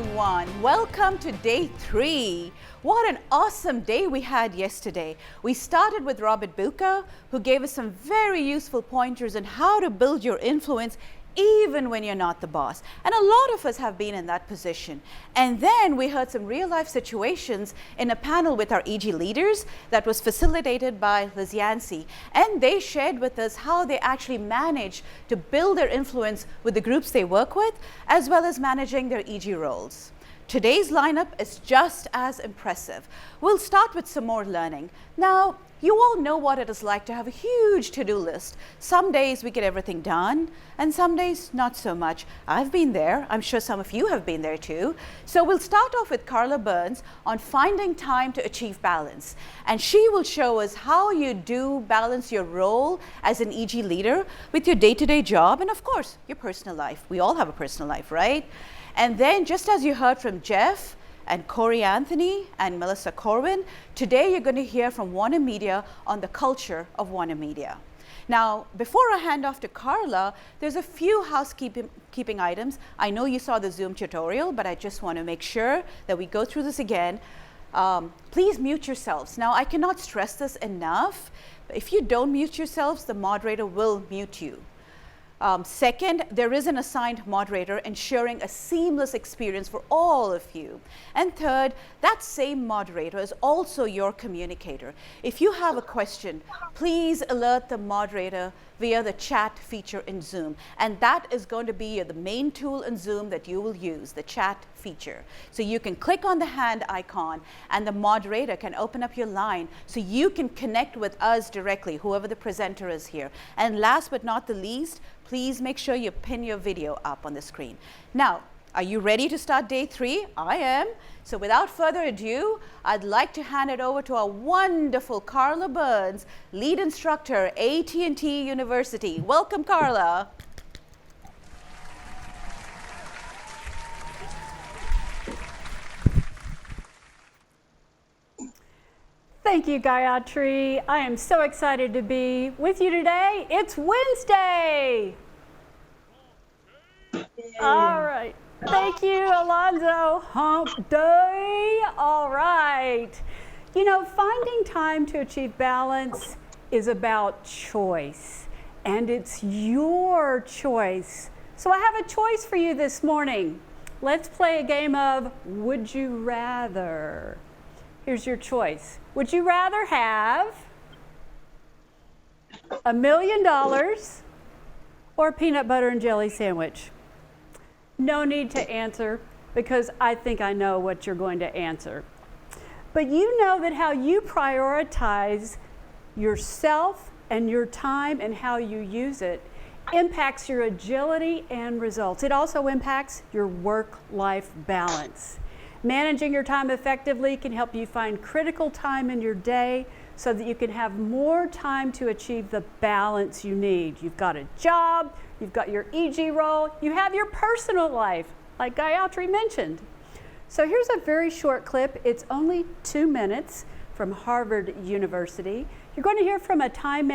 everyone. Welcome to day 3. What an awesome day we had yesterday. We started with Robert Buka, who gave us some very useful pointers on how to build your influence even when you're not the boss. And a lot of us have been in that position. And then we heard some real life situations in a panel with our EG leaders that was facilitated by Liz Yancey. And they shared with us how they actually manage to build their influence with the groups they work with, as well as managing their EG roles. Today's lineup is just as impressive. We'll start with some more learning. Now, you all know what it is like to have a huge to-do list. Some days we get everything done, and some days not so much. I've been there. I'm sure some of you have been there too. So we'll start off with Carla Burns on finding time to achieve balance. And she will show us how you do balance your role as an EG leader with your day-to-day job and, of course, your personal life. We all have a personal life, right? And then, just as you heard from Jeff and Corey Anthony and Melissa Corwin, today you're going to hear from Warner Media on the culture of Warner Media. Now, before I hand off to Carla, there's a few housekeeping items. I know you saw the Zoom tutorial, but I just want to make sure that we go through this again. Please mute yourselves. Now, I cannot stress this enough. If you don't mute yourselves, the moderator will mute you. Second, there is an assigned moderator ensuring a seamless experience for all of you. And third, that same moderator is also your communicator. If you have a question, please alert the moderator via the chat feature in Zoom. And that is going to be the main tool in Zoom that you will use, the chat feature. So you can click on the hand icon and the moderator can open up your line so you can connect with us directly, whoever the presenter is here. And last but not the least, please make sure you pin your video up on the screen. Now, are you ready to start day 3? I am. So without further ado, I'd like to hand it over to our wonderful Carla Burns, lead instructor, AT&T University. Welcome, Carla. Thank you, Gayatri. I am so excited to be with you today. It's Wednesday. All right. Thank you, Alonzo. Hump day. All right. You know, finding time to achieve balance is about choice, and it's your choice. So I have a choice for you this morning. Let's play a game of Would You Rather. Here's your choice. Would you rather have $1 million or a peanut butter and jelly sandwich? No need to answer because I think I know what you're going to answer. But you know that how you prioritize yourself and your time and how you use it impacts your agility and results. It also impacts your work-life balance. Managing your time effectively can help you find critical time in your day so that you can have more time to achieve the balance you need. You've got a job, you've got your EG role, you have your personal life, like Gayatri mentioned. So here's a very short clip. It's only 2 minutes from Harvard University. You're going to hear from a time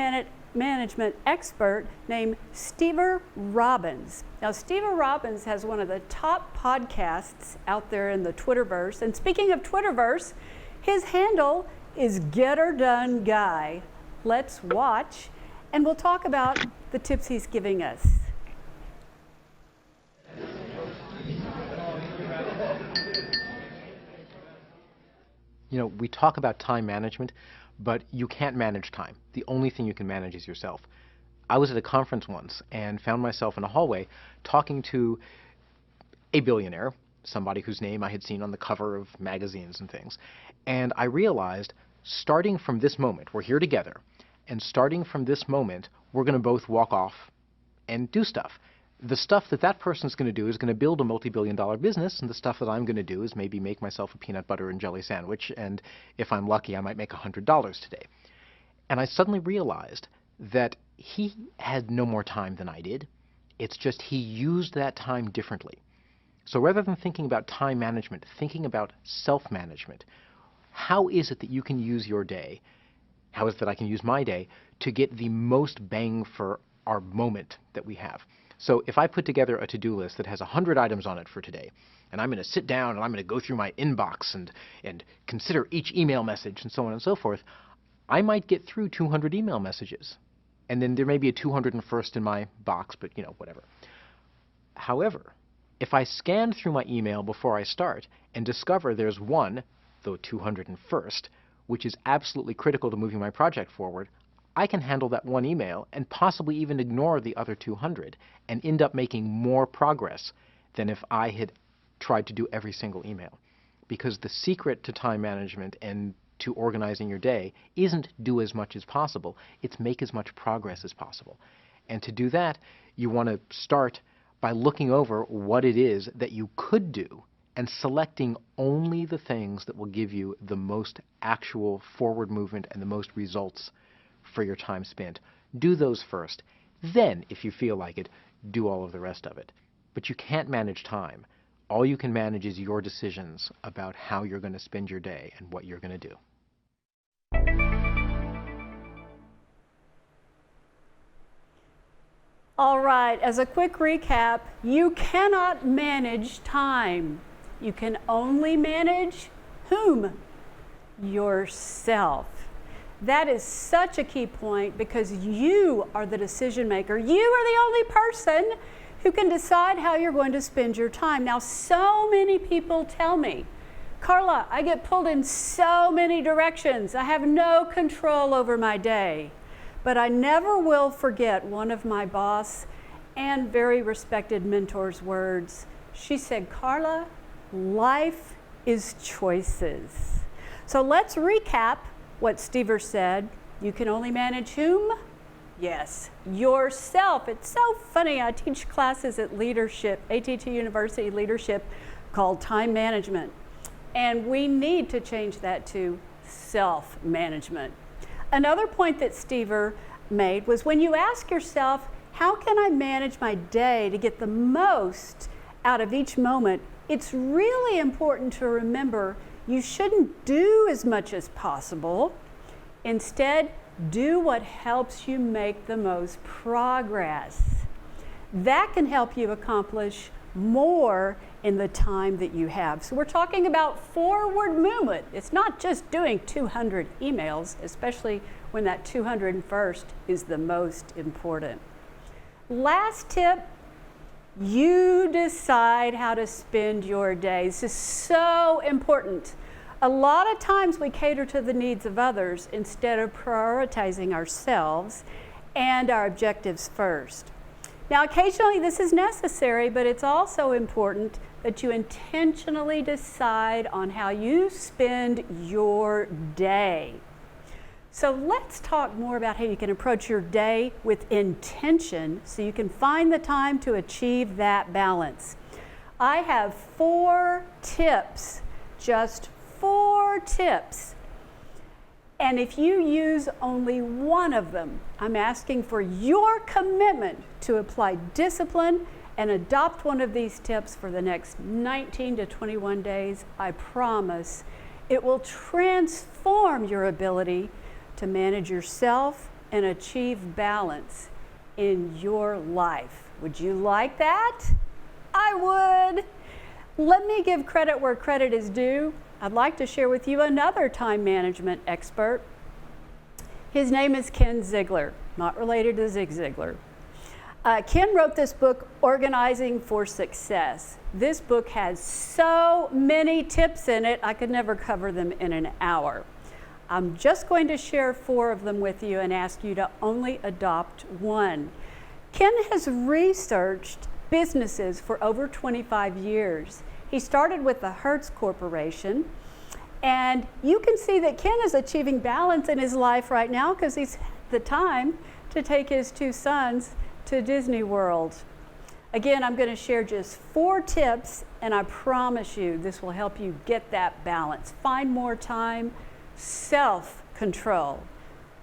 management expert named Steve Robbins. Now, Steve Robbins has one of the top podcasts out there in the Twitterverse. And speaking of Twitterverse, his handle is Get Her Done Guy. Let's watch, and we'll talk about the tips he's giving us. You know, we talk about time management, but you can't manage time. The only thing you can manage is yourself. I was at a conference once and found myself in a hallway talking to a billionaire, somebody whose name I had seen on the cover of magazines and things. And I realized, starting from this moment, we're here together, and starting from this moment, we're going to both walk off and do stuff. The stuff that that person's going to do is going to build a multi-billion-dollar business, and the stuff that I'm going to do is maybe make myself a peanut butter and jelly sandwich, and if I'm lucky, I might make $100 today. And I suddenly realized that he had no more time than I did. It's just he used that time differently. So rather than thinking about time management, thinking about self-management, how is it that you can use your day, how is it that I can use my day to get the most bang for our moment that we have? So if I put together a to-do list that has 100 items on it for today, and I'm going to sit down and I'm going to go through my inbox and consider each email message and so on and so forth, I might get through 200 email messages. And then there may be a 201st in my box, but whatever. However, if I scan through my email before I start and discover there's one, though 201st, which is absolutely critical to moving my project forward, I can handle that one email and possibly even ignore the other 200 and end up making more progress than if I had tried to do every single email. Because the secret to time management and to organizing your day isn't do as much as possible, it's make as much progress as possible. And to do that, you want to start by looking over what it is that you could do and selecting only the things that will give you the most actual forward movement and the most results for your time spent. Do those first. Then, if you feel like it, do all of the rest of it. But you can't manage time. All you can manage is your decisions about how you're going to spend your day and what you're going to do. All right, as a quick recap, you cannot manage time. You can only manage whom? Yourself. That is such a key point because you are the decision maker. You are the only person who can decide how you're going to spend your time. Now, so many people tell me, Carla, I get pulled in so many directions. I have no control over my day. But I never will forget one of my boss and very respected mentor's words. She said, Carla, life is choices. So let's recap what Stever said. You can only manage whom? Yes, yourself. It's so funny. I teach classes at Leadership, ATT University Leadership, called Time Management. And we need to change that to self-management. Another point that Stever made was when you ask yourself, how can I manage my day to get the most out of each moment? It's really important to remember you shouldn't do as much as possible. Instead, do what helps you make the most progress. That can help you accomplish more in the time that you have. So we're talking about forward movement. It's not just doing 200 emails, especially when that 201st is the most important. Last tip, you decide how to spend your day. This is so important. A lot of times we cater to the needs of others instead of prioritizing ourselves and our objectives first. Now, occasionally this is necessary, but it's also important that you intentionally decide on how you spend your day. So let's talk more about how you can approach your day with intention so you can find the time to achieve that balance. I have 4 tips, just 4 tips. And if you use only one of them, I'm asking for your commitment to apply discipline and adopt one of these tips for the next 19 to 21 days. I promise it will transform your ability to manage yourself and achieve balance in your life. Would you like that? I would. Let me give credit where credit is due. I'd like to share with you another time management expert. His name is Ken Ziegler, not related to Zig Ziglar. Ken wrote this book, Organizing for Success. This book has so many tips in it, I could never cover them in an hour. I'm just going to share 4 of them with you and ask you to only adopt one. Ken has researched businesses for over 25 years. He started with the Hertz Corporation, and you can see that Ken is achieving balance in his life right now because he's had the time to take his 2 sons to Disney World. Again, I'm going to share just 4 tips, and I promise you this will help you get that balance. Find more time, self-control.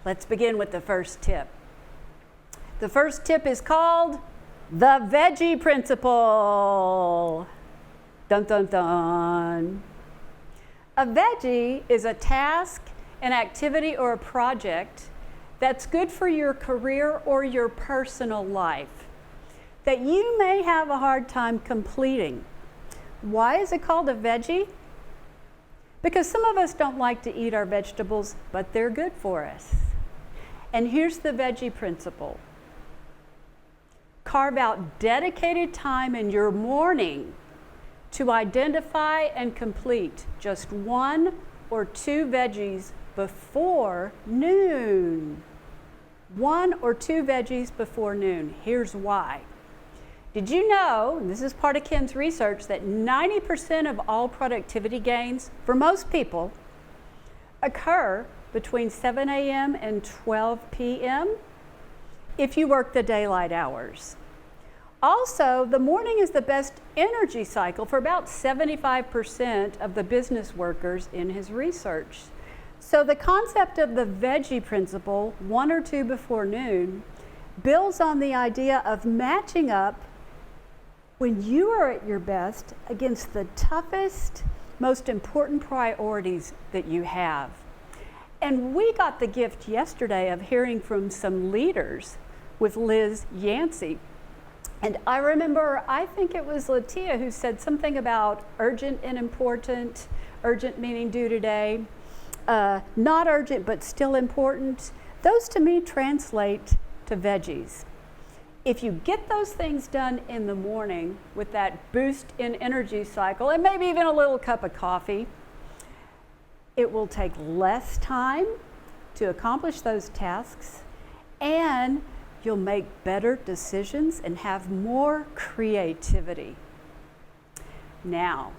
Let's begin with the first tip. The first tip is called the veggie principle. Dun, dun, dun. A veggie is a task, an activity, or a project that's good for your career or your personal life that you may have a hard time completing. Why is it called a veggie? Because some of us don't like to eat our vegetables, but they're good for us. And here's the veggie principle. Carve out dedicated time in your morning to identify and complete just 1 or 2 veggies before noon. 1 or 2 veggies before noon. Here's why. Did you know, and this is part of Ken's research, that 90% of all productivity gains for most people occur between 7 a.m. and 12 p.m. if you work the daylight hours. Also, the morning is the best energy cycle for about 75% of the business workers in his research. So the concept of the veggie principle, 1 or 2 before noon, builds on the idea of matching up when you are at your best against the toughest, most important priorities that you have. And we got the gift yesterday of hearing from some leaders with Liz Yancey. And I remember, I think it was Latia who said something about urgent and important, urgent meaning due today, not urgent but still important. Those to me translate to veggies. If you get those things done in the morning with that boost in energy cycle, and maybe even a little cup of coffee, it will take less time to accomplish those tasks, and you'll make better decisions and have more creativity. Now,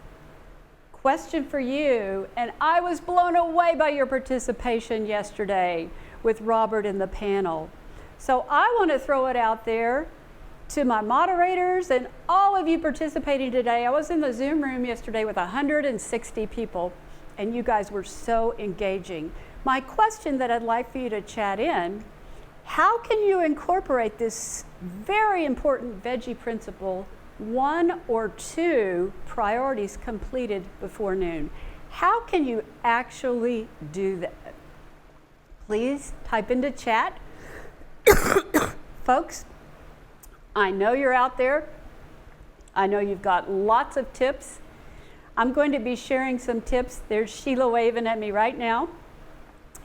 question for you, and I was blown away by your participation yesterday with Robert in the panel. So I want to throw it out there to my moderators and all of you participating today. I was in the Zoom room yesterday with 160 people, and you guys were so engaging. My question that I'd like for you to chat in, how can you incorporate this very important veggie principle, 1 or 2 priorities completed before noon? How can you actually do that? Please type into chat. Folks, I know you're out there. I know you've got lots of tips. I'm going to be sharing some tips. There's Sheila waving at me right now.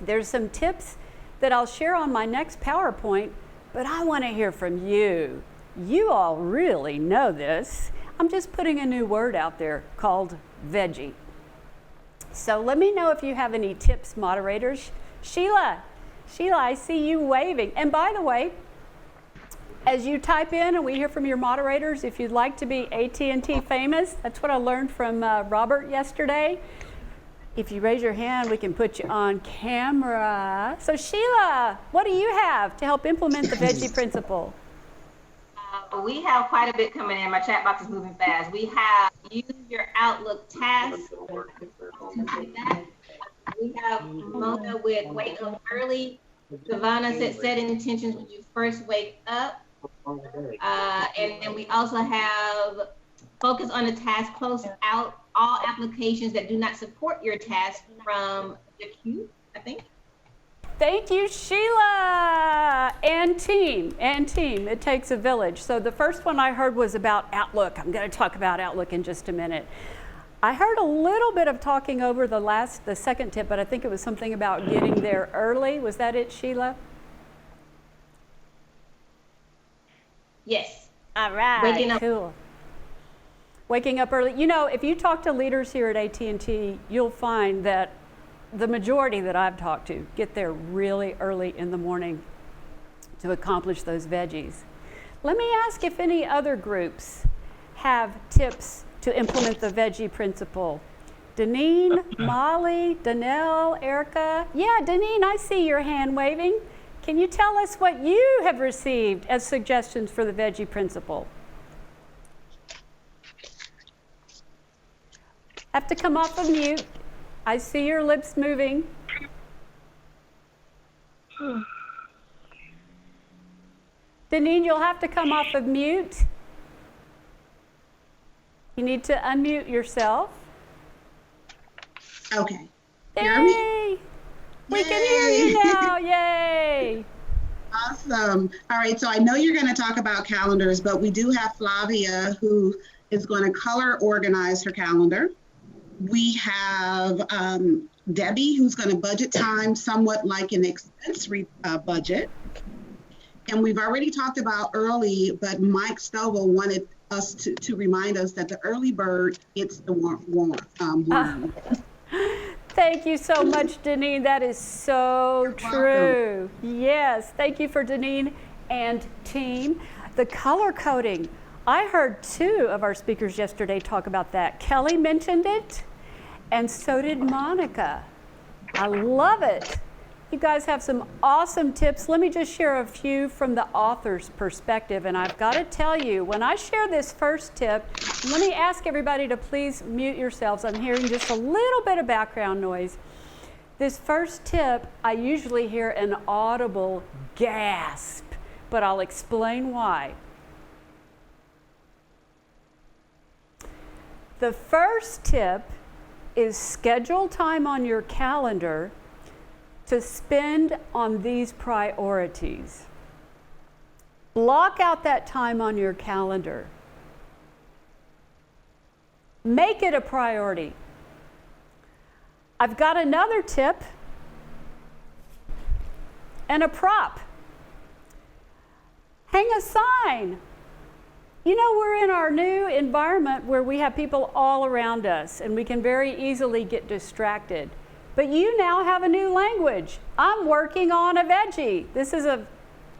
There's some tips that I'll share on my next PowerPoint, but I want to hear from you. You all really know this. I'm just putting a new word out there called veggie. So let me know if you have any tips, moderators. Sheila, I see you waving. And by the way, as you type in and we hear from your moderators, if you'd like to be AT&T famous, that's what I learned from Robert yesterday. If you raise your hand, we can put you on camera. So Sheila, what do you have to help implement the veggie principle? We have quite a bit coming in. My chat box is moving fast. We have use your Outlook task. We have Mona with wake up early. Savannah said set intentions when you first wake up. And then we also have focus on the task, close out all applications that do not support your task from the queue, I think. Thank you, Sheila. And team. It takes a village. So the first one I heard was about Outlook. I'm going to talk about Outlook in just a minute. I heard a little bit of talking over the second tip, but I think it was something about getting there early. Was that it, Sheila? Yes. All right. Waking up. Cool. Waking up early. You know, if you talk to leaders here at AT&T, you'll find that the majority that I've talked to get there really early in the morning to accomplish those veggies. Let me ask if any other groups have tips to implement the veggie principle. Deneen, Molly, Danelle, Erica. Yeah, Deneen, I see your hand waving. Can you tell us what you have received as suggestions for the veggie principle? Have to come off of mute. I see your lips moving. Deneen, you'll have to come off of mute. You need to unmute yourself. Okay. Hear me? We can hear you now. Yay! Awesome. All right, so I know you're going to talk about calendars, but we do have Flavia who is going to color organize her calendar. We have Debbie, who's going to budget time somewhat like an expense budget. And we've already talked about early, but Mike Stovall wanted us to remind us that the early bird gets the worm. Thank you so much, Deneen. That is so true. Yes, thank you for Deneen and team. The color coding. I heard 2 of our speakers yesterday talk about that. Kelly mentioned it, and so did Monica. I love it. You guys have some awesome tips. Let me just share a few from the author's perspective. And I've got to tell you, when I share this first tip, let me ask everybody to please mute yourselves. I'm hearing just a little bit of background noise. This first tip, I usually hear an audible gasp, but I'll explain why. The first tip is schedule time on your calendar to spend on these priorities. Block out that time on your calendar. Make it a priority. I've got another tip and a prop. Hang a sign. You know, we're in our new environment where we have people all around us and we can very easily get distracted. But you now have a new language. I'm working on a veggie. This is a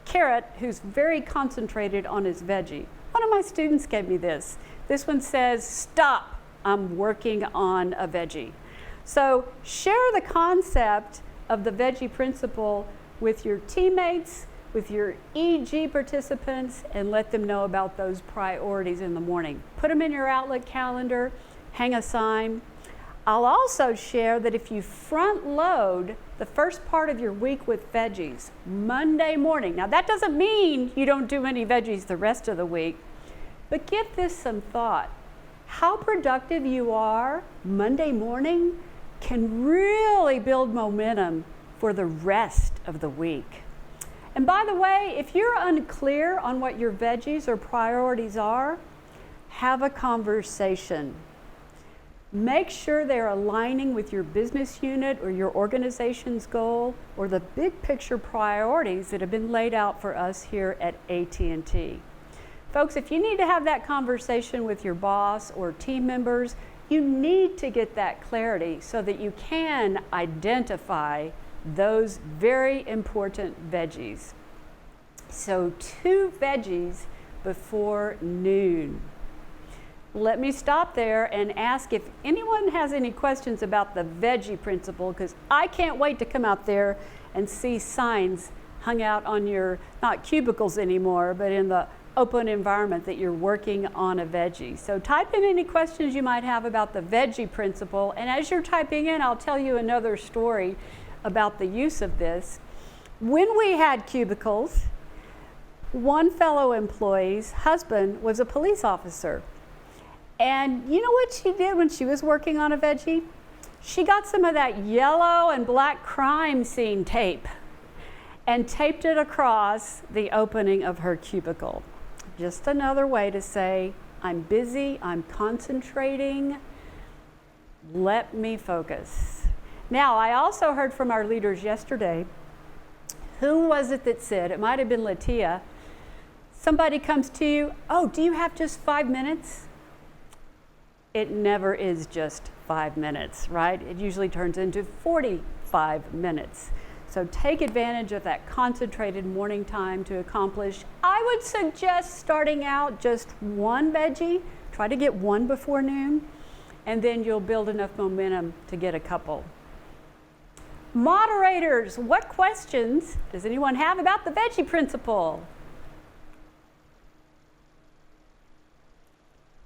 carrot who's very concentrated on his veggie. One of my students gave me this. This one says, stop, I'm working on a veggie. So share the concept of the veggie principle with your teammates, with your EG participants, and let them know about those priorities in the morning. Put them in your Outlook calendar, hang a sign. I'll also share that if you front load the first part of your week with veggies, Monday morning, now that doesn't mean you don't do any veggies the rest of the week, but give this some thought. How productive you are Monday morning can really build momentum for the rest of the week. And by the way, if you're unclear on what your veggies or priorities are, have a conversation. Make sure they're aligning with your business unit or your organization's goal or the big picture priorities that have been laid out for us here at AT&T. Folks, if you need to have that conversation with your boss or team members, you need to get that clarity so that you can identify those very important veggies. So 2 veggies before noon. Let me stop there and ask if anyone has any questions about the veggie principle, because I can't wait to come out there and see signs hung out on your, not cubicles anymore, but in the open environment that you're working on a veggie. So type in any questions you might have about the veggie principle, and as you're typing in, I'll tell you another story about the use of this. When we had cubicles, one fellow employee's husband was a police officer. And you know what she did when she was working on a veggie? She got some of that yellow and black crime scene tape and taped it across the opening of her cubicle. Just another way to say, I'm busy, I'm concentrating, let me focus. Now, I also heard from our leaders yesterday, who was it that said, it might have been Latia, somebody comes to you, oh, do you have just 5 minutes? It never is just 5 minutes, right? It usually turns into 45 minutes. So take advantage of that concentrated morning time to accomplish. I would suggest starting out just 1 veggie. Try to get 1 before noon, and then you'll build enough momentum to get a couple. Moderators, what questions does anyone have about the veggie principle?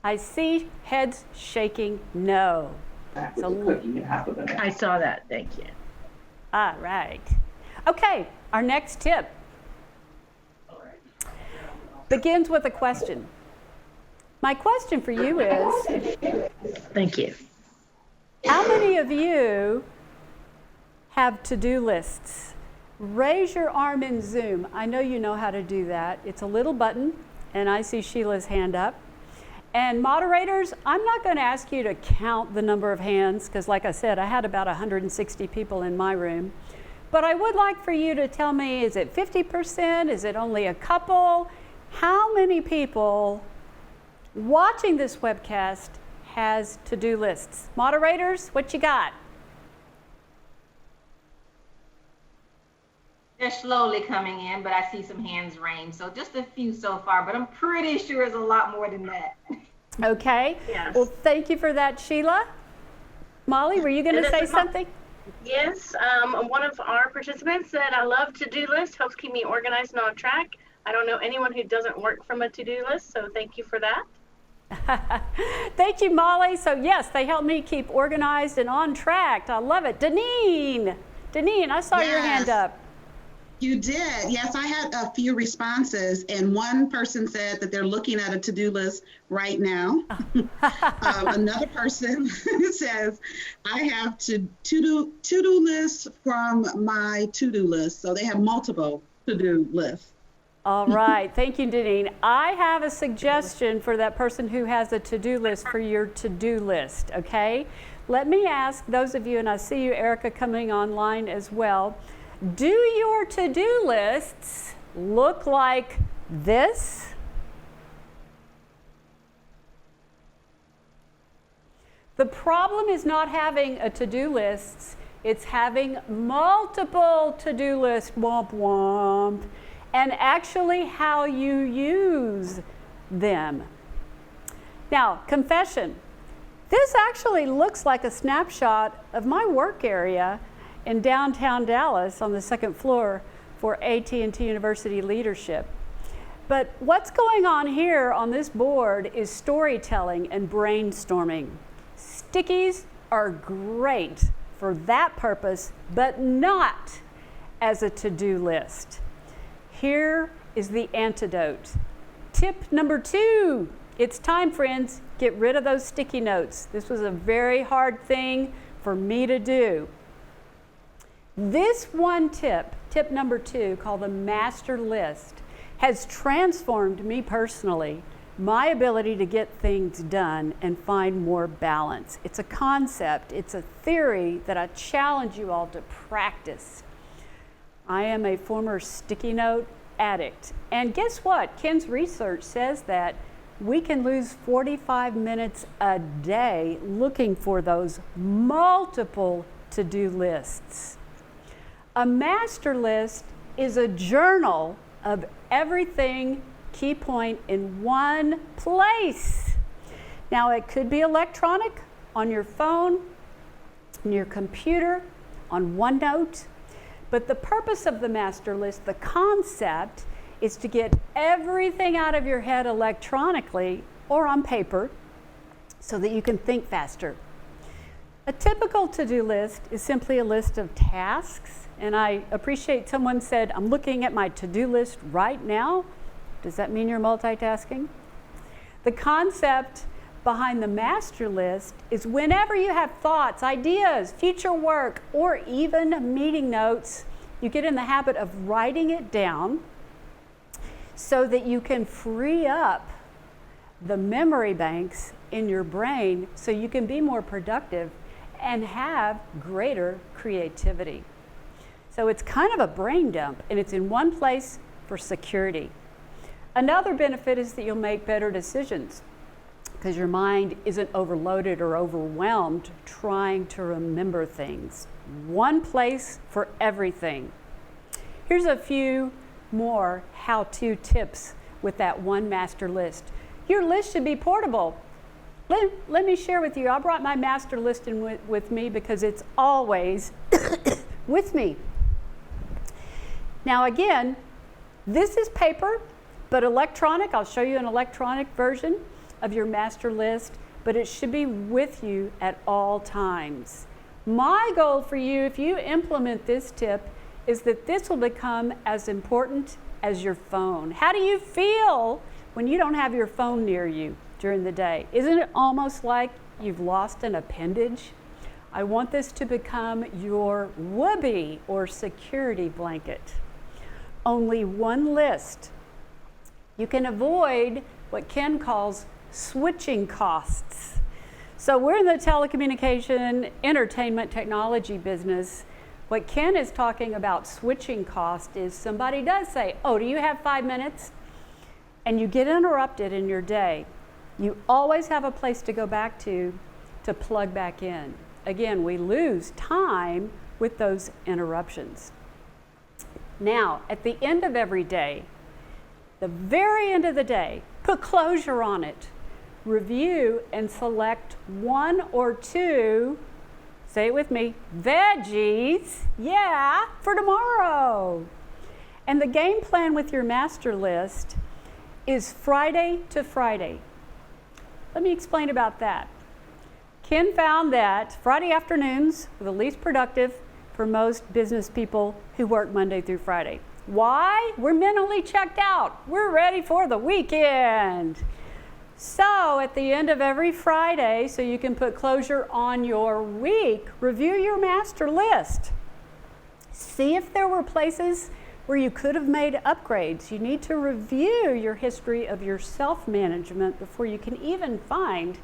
I see heads shaking no. I saw that, thank you. All right. Okay, our next tip begins with a question. My question for you is, Thank you. how many of you have to-do lists? Raise your arm in Zoom. I know you know how to do that. It's a little button, and I see Sheila's hand up. And moderators, I'm not going to ask you to count the number of hands because like I said, I had about 160 people in my room. But I would like for you to tell me, is it 50%? Is it only a couple? How many people watching this webcast has to-do lists? Moderators, what you got? They're slowly coming in, but I see some hands raised. So just a few so far, but I'm pretty sure it's a lot more than that. Okay. Yes. Well, thank you for that, Sheila. Molly, were you going to say something? Yes, one of our participants said, I love to-do lists, helps keep me organized and on track. I don't know anyone who doesn't work from a to-do list, so thank you for that. Thank you, Molly. So yes, they help me keep organized and on track. I love it. Deneen, I saw your hand Yes. up. You did. Yes, I had a few responses, and one person said that they're looking at a to-do list right now. Another person says, I have to-do lists from my to-do list. So they have multiple to-do lists. All right. Thank you, Deneen. I have a suggestion for that person who has a to-do list for your to-do list, okay? Let me ask those of you, and I see you, Erica, coming online as well. Do your to-do lists look like this? The problem is not having a to-do list, it's having multiple to-do lists, womp womp, and actually how you use them. Now, confession. This actually looks like a snapshot of my work area in downtown Dallas on the second floor for AT&T University Leadership. But what's going on here on this board is storytelling and brainstorming. Stickies are great for that purpose, but not as a to-do list. Here is the antidote. Tip number 2. It's time, friends. Get rid of those sticky notes. This was a very hard thing for me to do. This one tip, tip number 2, called the master list, has transformed me personally, my ability to get things done and find more balance. It's a concept, it's a theory that I challenge you all to practice. I am a former sticky note addict. And guess what? Ken's research says that we can lose 45 minutes a day looking for those multiple to-do lists. A master list is a journal of everything, key point, in one place. Now, it could be electronic, on your phone, on your computer, on OneNote, but the purpose of the master list, the concept, is to get everything out of your head electronically or on paper so that you can think faster. A typical to-do list is simply a list of tasks, and I appreciate someone said, I'm looking at my to-do list right now. Does that mean you're multitasking? The concept behind the master list is whenever you have thoughts, ideas, future work, or even meeting notes, you get in the habit of writing it down so that you can free up the memory banks in your brain so you can be more productive and have greater creativity. So it's kind of a brain dump, and it's in one place for security. Another benefit is that you'll make better decisions because your mind isn't overloaded or overwhelmed trying to remember things. One place for everything. Here's a few more how-to tips with that one master list. Your list should be portable. Let me share with you, I brought my master list in with me because it's always with me. Now again, this is paper, but electronic. I'll show you an electronic version of your master list, but it should be with you at all times. My goal for you, if you implement this tip, is that this will become as important as your phone. How do you feel when you don't have your phone near you during the day? Isn't it almost like you've lost an appendage? I want this to become your whoopee or security blanket. Only one list. You can avoid what Ken calls switching costs. So we're in the telecommunication entertainment technology business. What Ken is talking about switching cost is somebody does say, oh, do you have 5 minutes? And you get interrupted in your day. You always have a place to go back to plug back in. Again, we lose time with those interruptions. Now, at the end of every day, the very end of the day, put closure on it. Review and select 1 or 2, say it with me, veggies, yeah, for tomorrow. And the game plan with your master list is Friday to Friday. Let me explain about that. Ken found that Friday afternoons were the least productive for most business people who work Monday through Friday. Why? We're mentally checked out. We're ready for the weekend. So at the end of every Friday, so you can put closure on your week, review your master list. See if there were places where you could have made upgrades. You need to review your history of your self-management before you can even find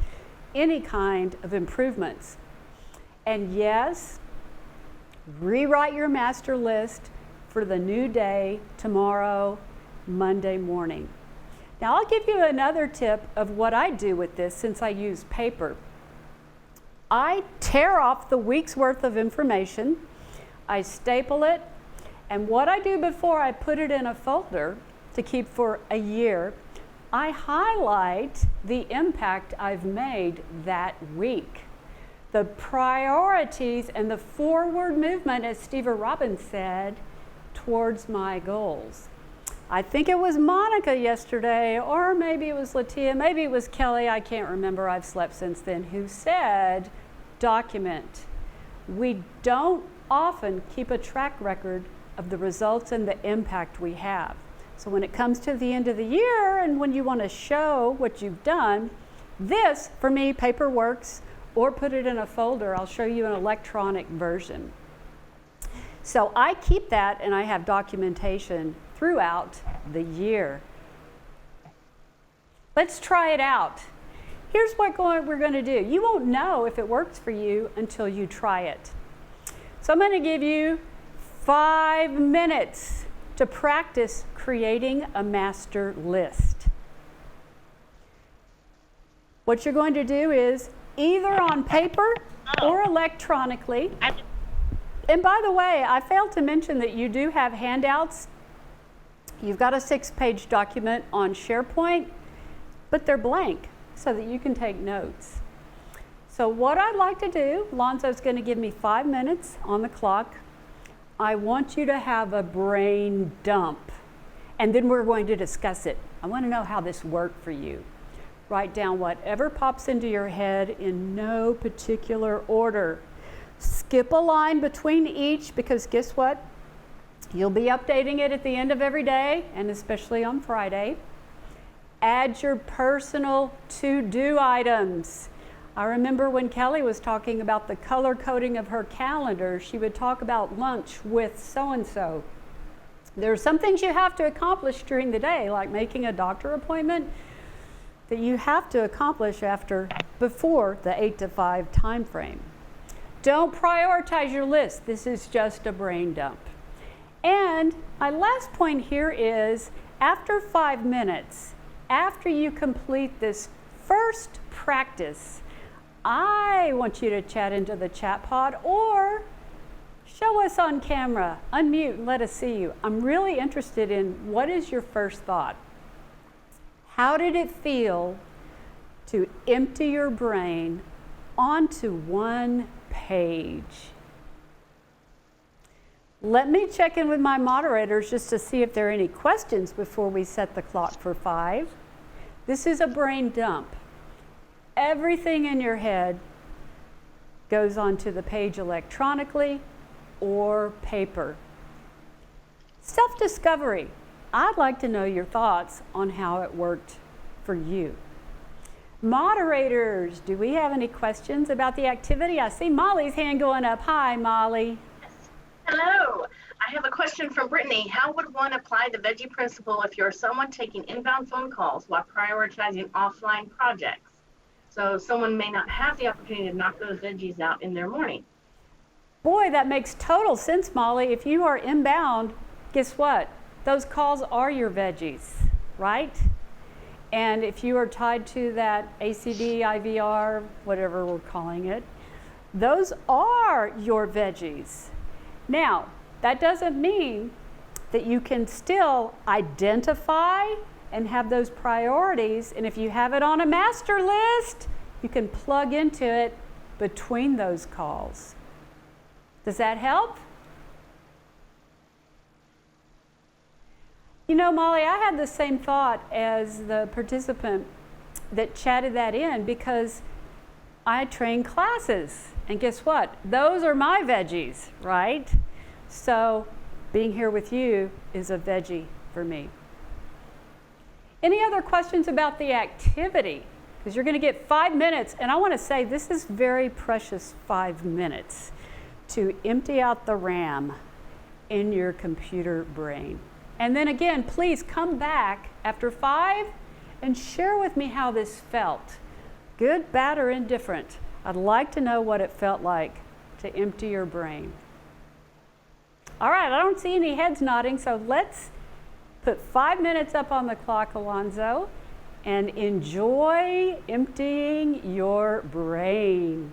any kind of improvements. And yes, rewrite your master list for the new day tomorrow, Monday morning. Now I'll give you another tip of what I do with this since I use paper. I tear off the week's worth of information, I staple it, and what I do before I put it in a folder to keep for a year, I highlight the impact I've made that week. The priorities and the forward movement, as Steve Robbins said, towards my goals. I think it was Monica yesterday, or maybe it was Latia, maybe it was Kelly, I can't remember, I've slept since then, who said, document. We don't often keep a track record of the results and the impact we have. So when it comes to the end of the year and when you want to show what you've done, this, for me, paper works, or put it in a folder. I'll show you an electronic version. So I keep that and I have documentation throughout the year. Let's try it out. Here's what we're going to do. You won't know if it works for you until you try it. So I'm going to give you 5 minutes to practice creating a master list. What you're going to do is either on paper or electronically. And by the way, I failed to mention that you do have handouts. You've got a 6-page document on SharePoint, but they're blank so that you can take notes. So what I'd like to do, Lonzo's going to give me 5 minutes on the clock. I want you to have a brain dump, and then we're going to discuss it. I want to know how this worked for you. Write down whatever pops into your head in no particular order. Skip a line between each, because guess what? You'll be updating it at the end of every day, and especially on Friday. Add your personal to-do items. I remember when Kelly was talking about the color coding of her calendar, she would talk about lunch with so-and-so. There are some things you have to accomplish during the day, like making a doctor appointment, that you have to accomplish before the 8 to 5 time frame. Don't prioritize your list. This is just a brain dump. And my last point here is, after 5 minutes, after you complete this first practice, I want you to chat into the chat pod or show us on camera, unmute and let us see you. I'm really interested in what is your first thought? How did it feel to empty your brain onto one page? Let me check in with my moderators just to see if there are any questions before we set the clock for 5. This is a brain dump. Everything in your head goes onto the page electronically or paper. Self-discovery. I'd like to know your thoughts on how it worked for you. Moderators, do we have any questions about the activity? I see Molly's hand going up. Hi, Molly. Hello. I have a question from Brittany. How would one apply the veggie principle if you're someone taking inbound phone calls while prioritizing offline projects? So someone may not have the opportunity to knock those veggies out in their morning. Boy, that makes total sense, Molly. If you are inbound, guess what? Those calls are your veggies, right? And if you are tied to that ACD, IVR, whatever we're calling it, those are your veggies. Now, that doesn't mean that you can still identify and have those priorities. And if you have it on a master list, you can plug into it between those calls. Does that help? You know, Molly, I had the same thought as the participant that chatted that in, because I train classes. And guess what? Those are my veggies, right? So being here with you is a veggie for me. Any other questions about the activity? Because you're going to get 5 minutes. And I want to say this is very precious 5 minutes to empty out the RAM in your computer brain. And then again, please come back after 5 and share with me how this felt. Good, bad, or indifferent. I'd like to know what it felt like to empty your brain. All right, I don't see any heads nodding, so let's put 5 minutes up on the clock, Alonzo, and enjoy emptying your brain.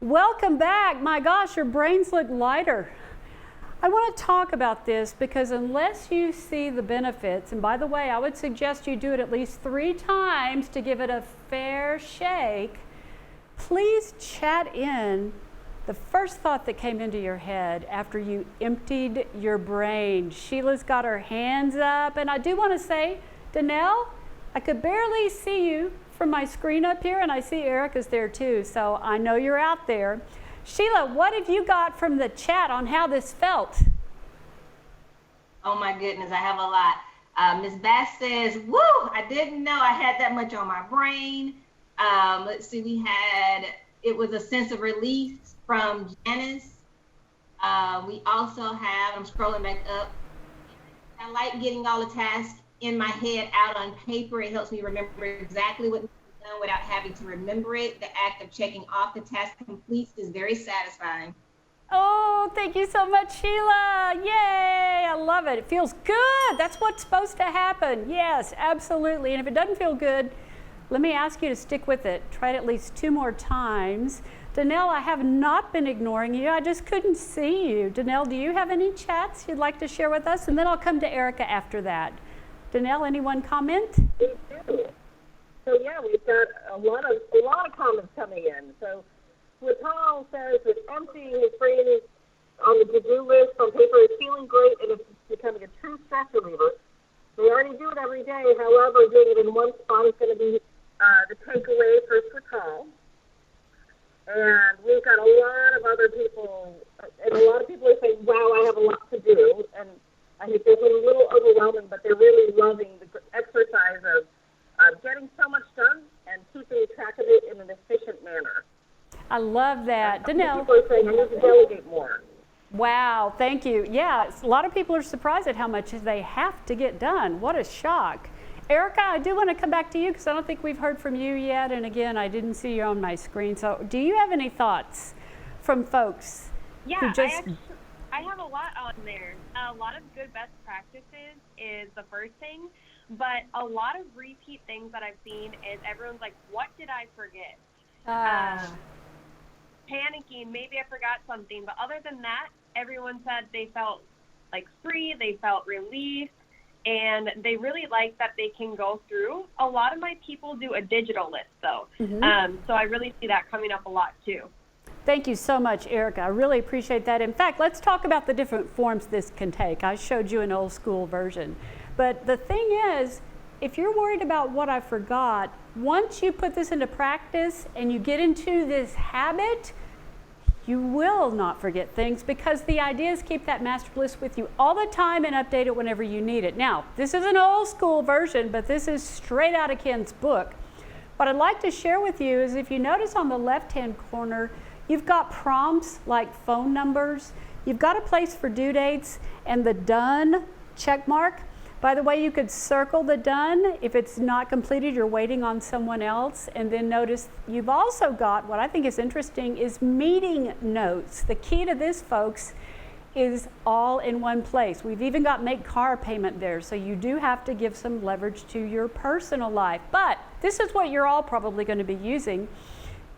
Welcome back. My gosh, your brains look lighter. I want to talk about this because unless you see the benefits, and by the way, I would suggest you do it at least 3 times to give it a fair shake, please chat in the first thought that came into your head after you emptied your brain. Sheila's got her hands up, and I do want to say, Danelle, I could barely see you from my screen up here, and I see Erica's there too, so I know you're out there. Sheila, what have you got from the chat on how this felt? Oh my goodness, I have a lot. Ms. Bass says, woo, I didn't know I had that much on my brain. Let's see, it was a sense of relief from Janice. We also have, I'm scrolling back up, I like getting all the tasks in my head out on paper. It helps me remember exactly what needs to be done without having to remember it. The act of checking off the task completes is very satisfying. Oh, thank you so much, Sheila. Yay, I love it. It feels good. That's what's supposed to happen. Yes, absolutely. And if it doesn't feel good, let me ask you to stick with it. Try it at least 2 more times. Danelle, I have not been ignoring you. I just couldn't see you. Danelle, do you have any chats you'd like to share with us? And then I'll come to Erica after that. Danelle, anyone comment? So yeah, we've got a lot of comments coming in. So Paul says that emptying his brain on the to-do list on paper is feeling great and it's becoming a true stress reliever. They already do it every day. However, doing it in one spot is going to be the takeaway for Paul. And we've got a lot of other people, and a lot of people are saying, wow, I have a lot to do. And I think they're a little overwhelming, but they're really loving the exercise of getting so much done and keeping track of it in an efficient manner. I love that. Danelle. People are saying, I need to delegate more. Wow, thank you. Yeah, a lot of people are surprised at how much they have to get done. What a shock. Erica, I do want to come back to you because I don't think we've heard from you yet. And again, I didn't see you on my screen. So do you have any thoughts from folks who just... I have a lot on there. A lot of good best practices is the first thing, but a lot of repeat things that I've seen is everyone's like, what did I forget? Panicking, maybe I forgot something, but other than that, everyone said they felt like free, they felt relief, and they really like that they can go through. A lot of my people do a digital list though, so I really see that coming up a lot too. Thank you so much, Erica. I really appreciate that. In fact, let's talk about the different forms this can take. I showed you an old school version. But the thing is, if you're worried about what I forgot, once you put this into practice and you get into this habit, you will not forget things because the idea is keep that master list with you all the time and update it whenever you need it. Now, this is an old school version, but this is straight out of Ken's book. What I'd like to share with you is if you notice on the left-hand corner, you've got prompts like phone numbers. You've got a place for due dates and the done check mark. By the way, you could circle the done. If it's not completed, you're waiting on someone else. And then notice you've also got, what I think is interesting, is meeting notes. The key to this, folks, is all in one place. We've even got make car payment there. So you do have to give some leverage to your personal life. But this is what you're all probably going to be using.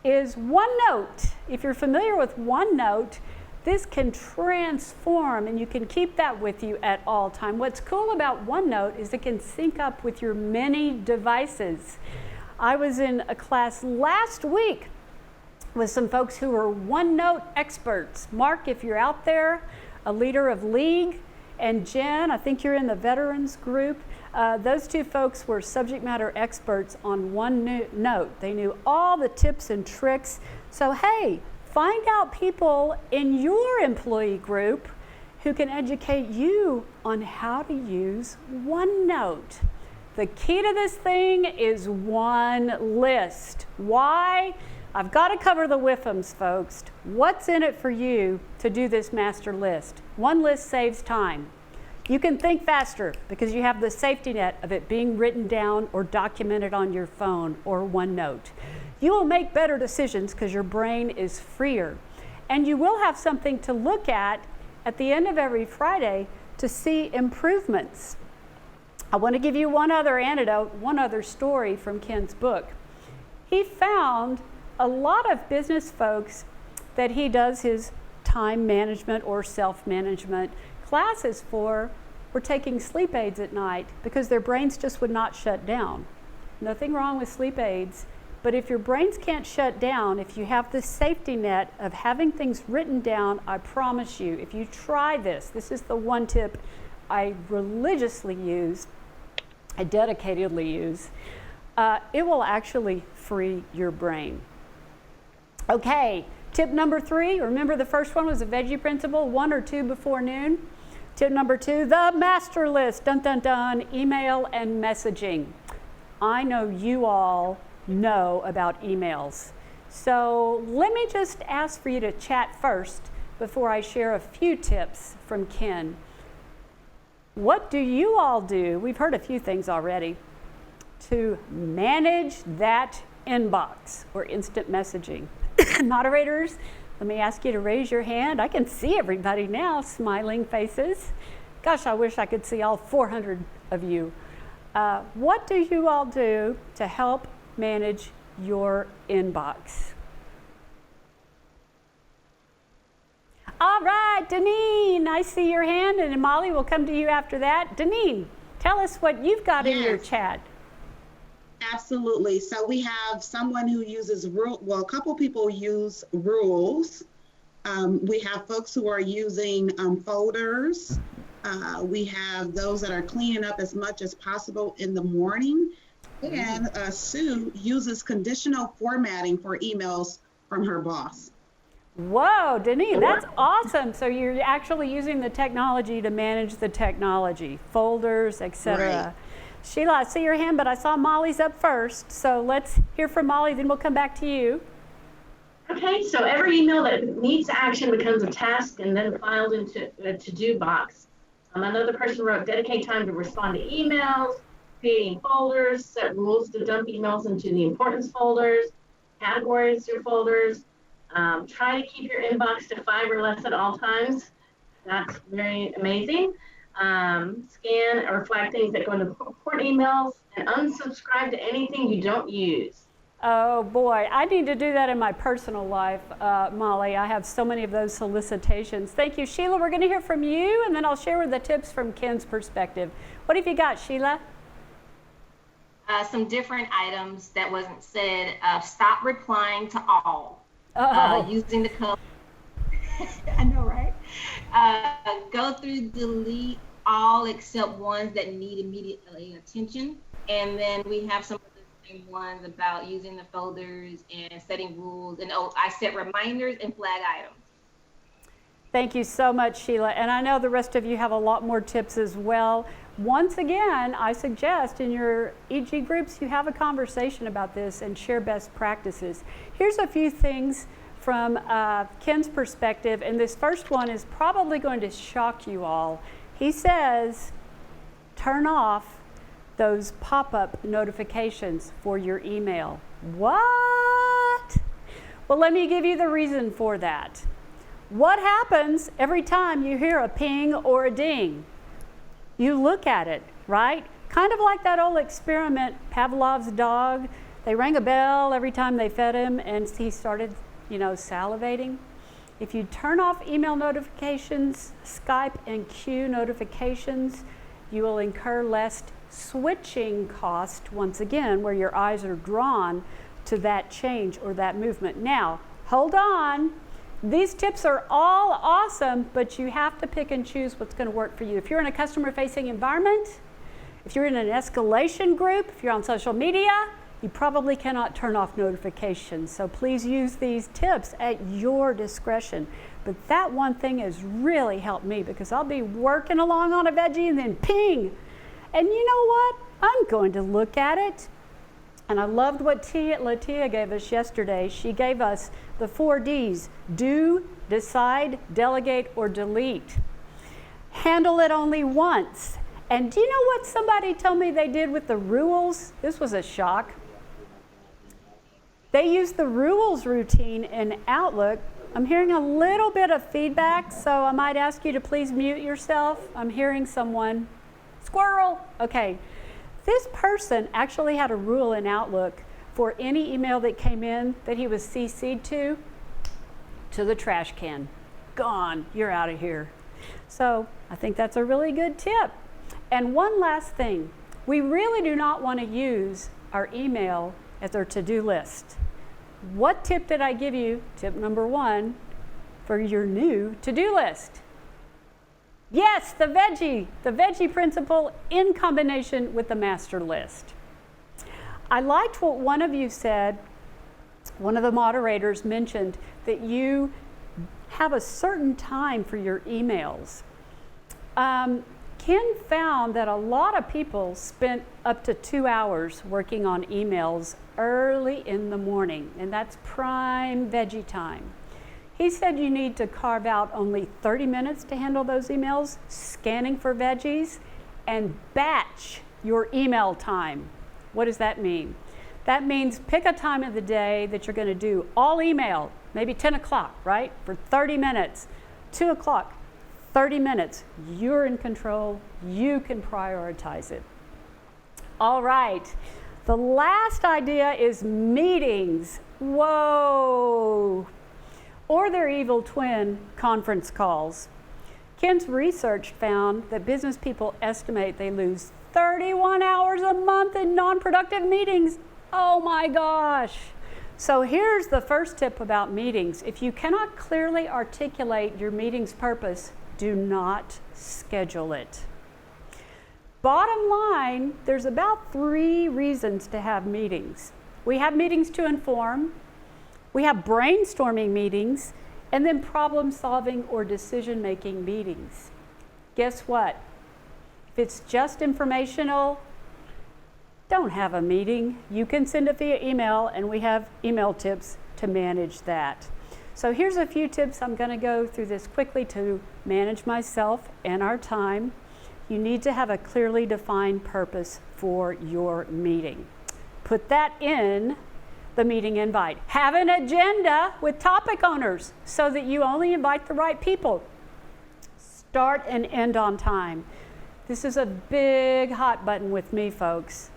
Is OneNote. If you're familiar with OneNote, this can transform and you can keep that with you at all time. What's cool about OneNote is it can sync up with your many devices. I was in a class last week with some folks who are OneNote experts. Mark, if you're out there, a leader of League, and Jen, I think you're in the veterans group. Those two folks were subject matter experts on OneNote. They knew all the tips and tricks. So hey, find out people in your employee group who can educate you on how to use OneNote. The key to this thing is one list. Why? I've got to cover the WIFMs, folks. What's in it for you to do this master list? One list saves time. You can think faster because you have the safety net of it being written down or documented on your phone or OneNote. You will make better decisions because your brain is freer. And you will have something to look at the end of every Friday to see improvements. I want to give you one other anecdote, one other story from Ken's book. He found a lot of business folks that he does his time management or self-management classes for were taking sleep aids at night because their brains just would not shut down. Nothing wrong with sleep aids, but if your brains can't shut down, if you have the safety net of having things written down, I promise you, if you try this, this is the one tip I religiously use, I dedicatedly use, it will actually free your brain. Okay, tip number 3, remember the first one was the veggie principle, 1 or 2 before noon. Tip number 2, the master list, dun dun dun, email and messaging. I know you all know about emails. So let me just ask for you to chat first before I share a few tips from Ken. What do you all do? We've heard a few things already to manage that inbox or instant messaging. Moderators, let me ask you to raise your hand. I can see everybody now, smiling faces. Gosh, I wish I could see all 400 of you. What do you all do to help manage your inbox? All right, Deneen, I see your hand, and Molly will come to you after that. Deneen, tell us what you've got in your chat. Absolutely. So we have someone who uses a couple people use rules. We have folks who are using folders. We have those that are cleaning up as much as possible in the morning. And Sue uses conditional formatting for emails from her boss. Whoa, Denise, that's awesome. So you're actually using the technology to manage the technology, folders, etc. Right. Sheila, I see your hand, but I saw Molly's up first. So let's hear from Molly, then we'll come back to you. Okay, so every email that needs action becomes a task and then filed into a to-do box. Another person wrote, dedicate time to respond to emails, creating folders, set rules to dump emails into the importance folders, categorize your folders, try to keep your inbox to 5 or less at all times. That's very amazing. Scan or flag things that go into important emails and unsubscribe to anything you don't use. Oh boy, I need to do that in my personal life, Molly. I have so many of those solicitations. Thank you, Sheila. We're going to hear from you, and then I'll share with the tips from Ken's perspective. What have you got, Sheila? Some different items that wasn't said. Stop replying to all. Using the code. I know, right? Go through, delete all except ones that need immediate attention. And then we have some of the same ones about using the folders and setting rules. And I set reminders and flag items. Thank you so much, Sheila. And I know the rest of you have a lot more tips as well. Once again, I suggest in your EG groups, you have a conversation about this and share best practices. Here's a few things from Ken's perspective, and this first one is probably going to shock you all. He says, turn off those pop-up notifications for your email. What? Well, let me give you the reason for that. What happens every time you hear a ping or a ding? You look at it, right? Kind of like that old experiment, Pavlov's dog. They rang a bell every time they fed him, and he started, salivating. If you turn off email notifications, Skype and Q notifications, you will incur less switching cost, once again, where your eyes are drawn to that change or that movement. Now, hold on. These tips are all awesome, but you have to pick and choose what's going to work for you. If you're in a customer-facing environment, if you're in an escalation group, if you're on social media, you probably cannot turn off notifications. So please use these tips at your discretion. But that one thing has really helped me because I'll be working along on a veggie and then ping. And you know what? I'm going to look at it. And I loved what Latia gave us yesterday. She gave us the 4 Ds: do, decide, delegate, or delete. Handle it only once. And do you know what somebody told me they did with the rules? This was a shock. They used the rules routine in Outlook. I'm hearing a little bit of feedback, so I might ask you to please mute yourself. I'm hearing someone. squirrel. Okay, this person actually had a rule in Outlook for any email that came in that he was CC'd to the trash can. Gone, you're out of here. So I think that's a really good tip. And one last thing, we really do not want to use our email as our to-do list. What tip did I give you? Tip number 1 for your new to-do list. Yes, the veggie principle in combination with the master list. I liked what one of you said, one of the moderators mentioned that you have a certain time for your emails. Ken found that a lot of people spent up to 2 hours working on emails early in the morning, and that's prime veggie time. He said you need to carve out only 30 minutes to handle those emails, scanning for veggies, and batch your email time. What does that mean? That means pick a time of the day that you're going to do all email, maybe 10 o'clock, right? For 30 minutes. 2 o'clock, 30 minutes. You're in control. You can prioritize it. All right. The last idea is meetings. Whoa. Or their evil twin, conference calls. Ken's research found that business people estimate they lose 31 hours a month in non-productive meetings. Oh my gosh. So here's the first tip about meetings. If you cannot clearly articulate your meeting's purpose, do not schedule it. Bottom line, there's about 3 reasons to have meetings. We have meetings to inform, we have brainstorming meetings, and then problem-solving or decision-making meetings. Guess what? If it's just informational, don't have a meeting. You can send it via email, and we have email tips to manage that. So here's a few tips. I'm going to go through this quickly to manage myself and our time. You need to have a clearly defined purpose for your meeting. Put that in the meeting invite. Have an agenda with topic owners so that you only invite the right people. Start and end on time. This is a big hot button with me, folks.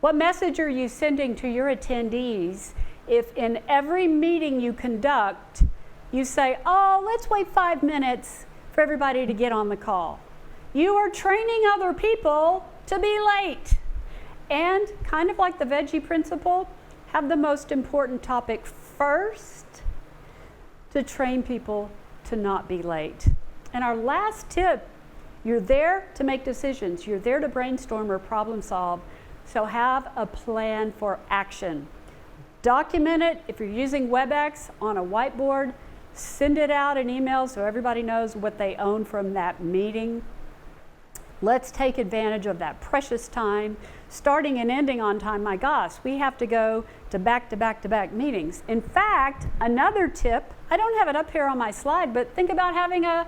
What message are you sending to your attendees if in every meeting you conduct, you say, oh, let's wait 5 minutes for everybody to get on the call? You are training other people to be late. And kind of like the veggie principle, have the most important topic first to train people to not be late. And our last tip, you're there to make decisions. You're there to brainstorm or problem solve. So have a plan for action. Document it if you're using WebEx on a whiteboard. Send it out in email so everybody knows what they own from that meeting. Let's take advantage of that precious time. Starting and ending on time, my gosh, we have to go to back meetings. In fact, another tip, I don't have it up here on my slide, but think about having a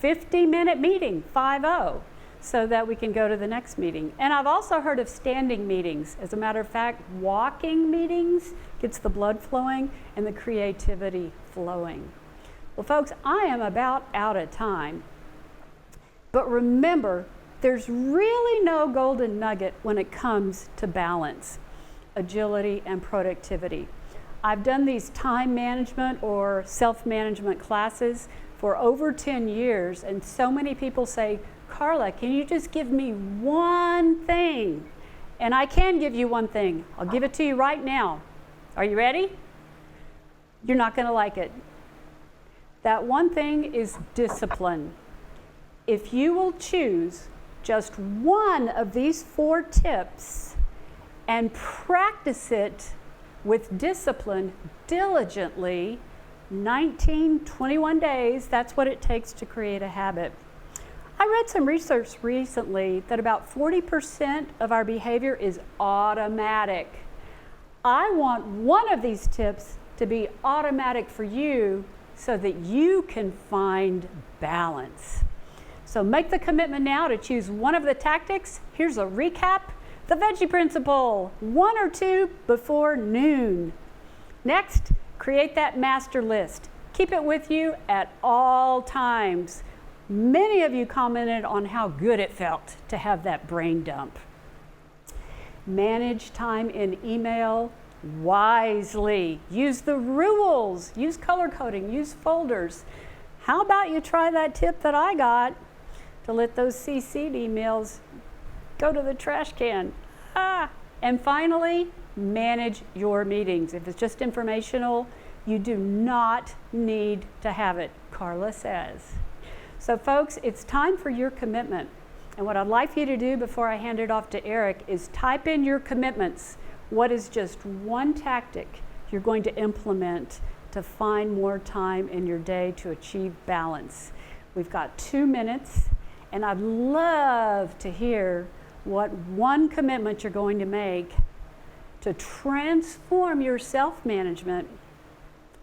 50-minute meeting, 5-0, so that we can go to the next meeting. And I've also heard of standing meetings. As a matter of fact, walking meetings gets the blood flowing and the creativity flowing. Well, folks, I am about out of time. But remember, there's really no golden nugget when it comes to balance, agility, and productivity. I've done these time management or self-management classes for over 10 years, and so many people say, Carla, can you just give me one thing? And I can give you one thing. I'll give it to you right now. Are you ready? You're not going to like it. That one thing is discipline. If you will choose just one of these 4 tips and practice it with discipline diligently, 21 days, that's what it takes to create a habit. I read some research recently that about 40% of our behavior is automatic. I want one of these tips to be automatic for you so that you can find balance. So make the commitment now to choose one of the tactics. Here's a recap. The veggie principle, 1 or 2 before noon. Next, create that master list. Keep it with you at all times. Many of you commented on how good it felt to have that brain dump. Manage time in email wisely. Use the rules, use color coding, use folders. How about you try that tip that I got to let those CC'd emails go to the trash can? And finally, manage your meetings. If it's just informational, you do not need to have it, Carla says. So folks, it's time for your commitment. And what I'd like for you to do before I hand it off to Eric is type in your commitments. What is just one tactic you're going to implement to find more time in your day to achieve balance? We've got 2 minutes, and I'd love to hear what one commitment you're going to make to transform your self-management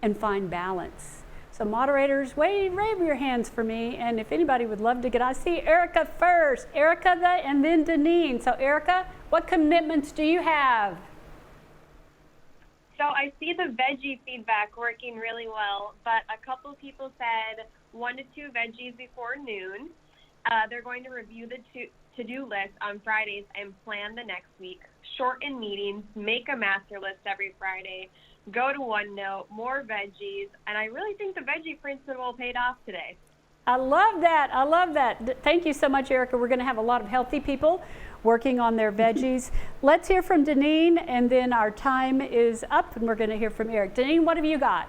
and find balance. So moderators, wave your hands for me, and if anybody would love to get, I see Erica first. Erica, and then Deneen. So Erica, what commitments do you have? So I see the veggie feedback working really well, but a couple people said 1 to 2 veggies before noon. They're going to review the to-do list on Fridays and plan the next week. Shorten meetings, make a master list every Friday, go to OneNote, more veggies, and I really think the veggie principle paid off today. I love that. I love that. Thank you so much, Erica. We're going to have a lot of healthy people working on their veggies. Let's hear from Deneen, and then our time is up, and we're going to hear from Eric. Deneen, what have you got?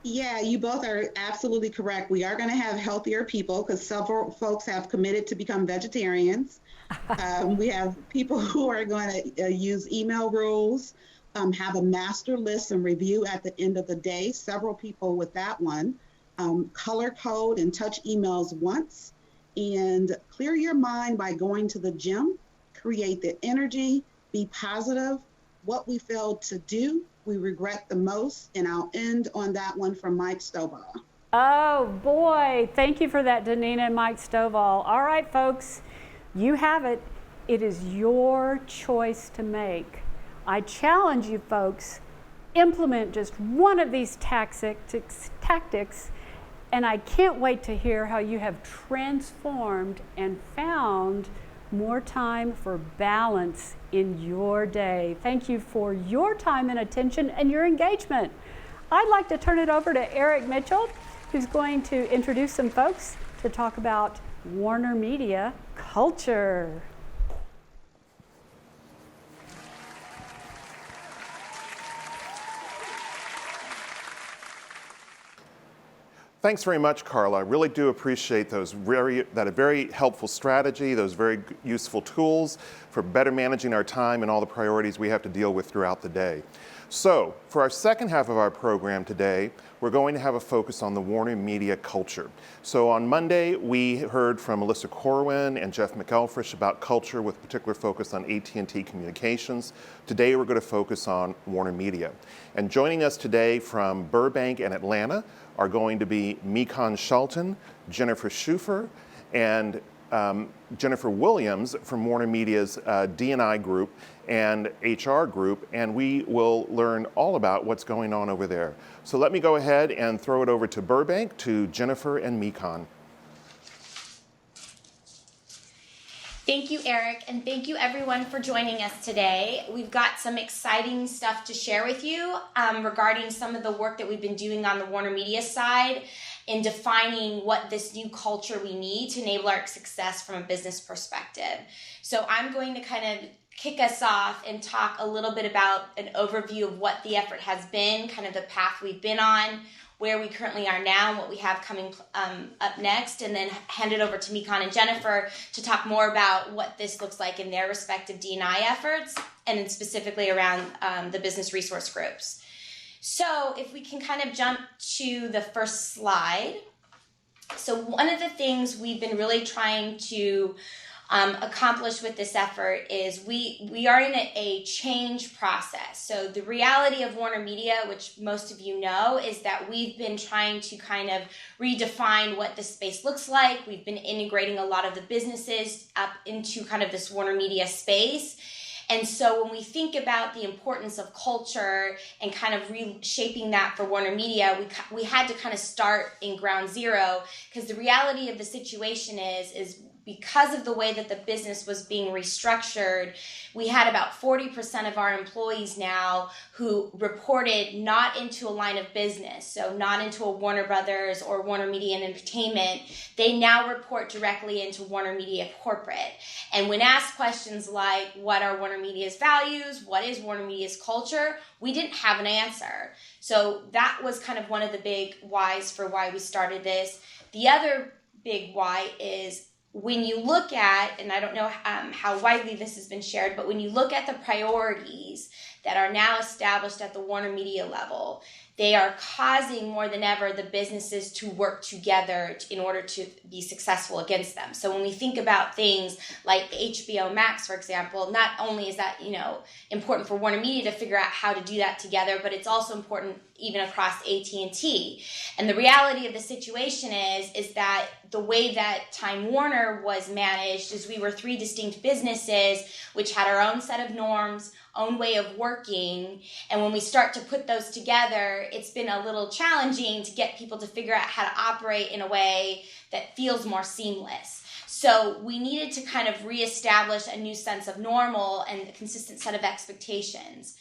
Yeah, you both are absolutely correct. We are going to have healthier people because several folks have committed to become vegetarians. We have people who are going to use email rules, have a master list and review at the end of the day. Several people with that one. Color code and touch emails once. And clear your mind by going to the gym. Create the energy. Be positive. What we failed to do, we regret the most. And I'll end on that one from Mike Stovall. Oh boy, thank you for that, Danina and Mike Stovall. All right, folks, you have it. It is your choice to make. I challenge you folks, implement just one of these tactics, and I can't wait to hear how you have transformed and found more time for balance in your day. Thank you for your time and attention and your engagement. I'd like to turn it over to Eric Mitchell, who's going to introduce some folks to talk about Warner Media culture. Thanks very much, Carla. I really do appreciate that a very helpful strategy, those very useful tools for better managing our time and all the priorities we have to deal with throughout the day. So, for our second half of our program today, we're going to have a focus on the Warner Media culture. So on Monday, we heard from Melissa Corwin and Jeff McElfresh about culture with particular focus on AT&T Communications. Today, we're going to focus on Warner Media. And joining us today from Burbank and Atlanta are going to be Mikan Shelton, Jennifer Schufer, and Jennifer Williams from Warner Media's D&I group and HR group, and we will learn all about what's going on over there. So let me go ahead and throw it over to Burbank, to Jennifer and Mikan. Thank you, Eric, and thank you everyone for joining us today. We've got some exciting stuff to share with you regarding some of the work that we've been doing on the Warner Media side in defining what this new culture we need to enable our success from a business perspective. So I'm going to kind of kick us off and talk a little bit about an overview of what the effort has been, kind of the path we've been on, where we currently are now, and what we have coming up next, and then hand it over to Mikan and Jennifer to talk more about what this looks like in their respective D&I efforts, and then specifically around the business resource groups. So if we can kind of jump to the first slide. So one of the things we've been really trying to accomplish with this effort is we are in a change process. So the reality of Warner Media, which most of you know, is that we've been trying to kind of redefine what this space looks like. We've been integrating a lot of the businesses up into kind of this Warner Media space. And so when we think about the importance of culture and kind of reshaping that for Warner Media, we had to kind of start in ground zero, because the reality of the situation is because of the way that the business was being restructured, we had about 40% of our employees now who reported not into a line of business, so not into a Warner Brothers or Warner Media and Entertainment. They now report directly into Warner Media Corporate. And when asked questions like, what are Warner Media's values? What is Warner Media's culture? We didn't have an answer. So that was kind of one of the big whys for why we started this. The other big why is, when you look at, and I don't know how widely this has been shared, but when you look at the priorities that are now established at the Warner Media level, they are causing more than ever the businesses to work together in order to be successful against them. So when we think about things like HBO Max, for example, not only is that, important for Warner Media to figure out how to do that together, but it's also important even across AT&T. And the reality of the situation is that the way that Time Warner was managed is we were three distinct businesses which had our own set of norms, own way of working. And when we start to put those together, it's been a little challenging to get people to figure out how to operate in a way that feels more seamless. So we needed to kind of reestablish a new sense of normal and a consistent set of expectations.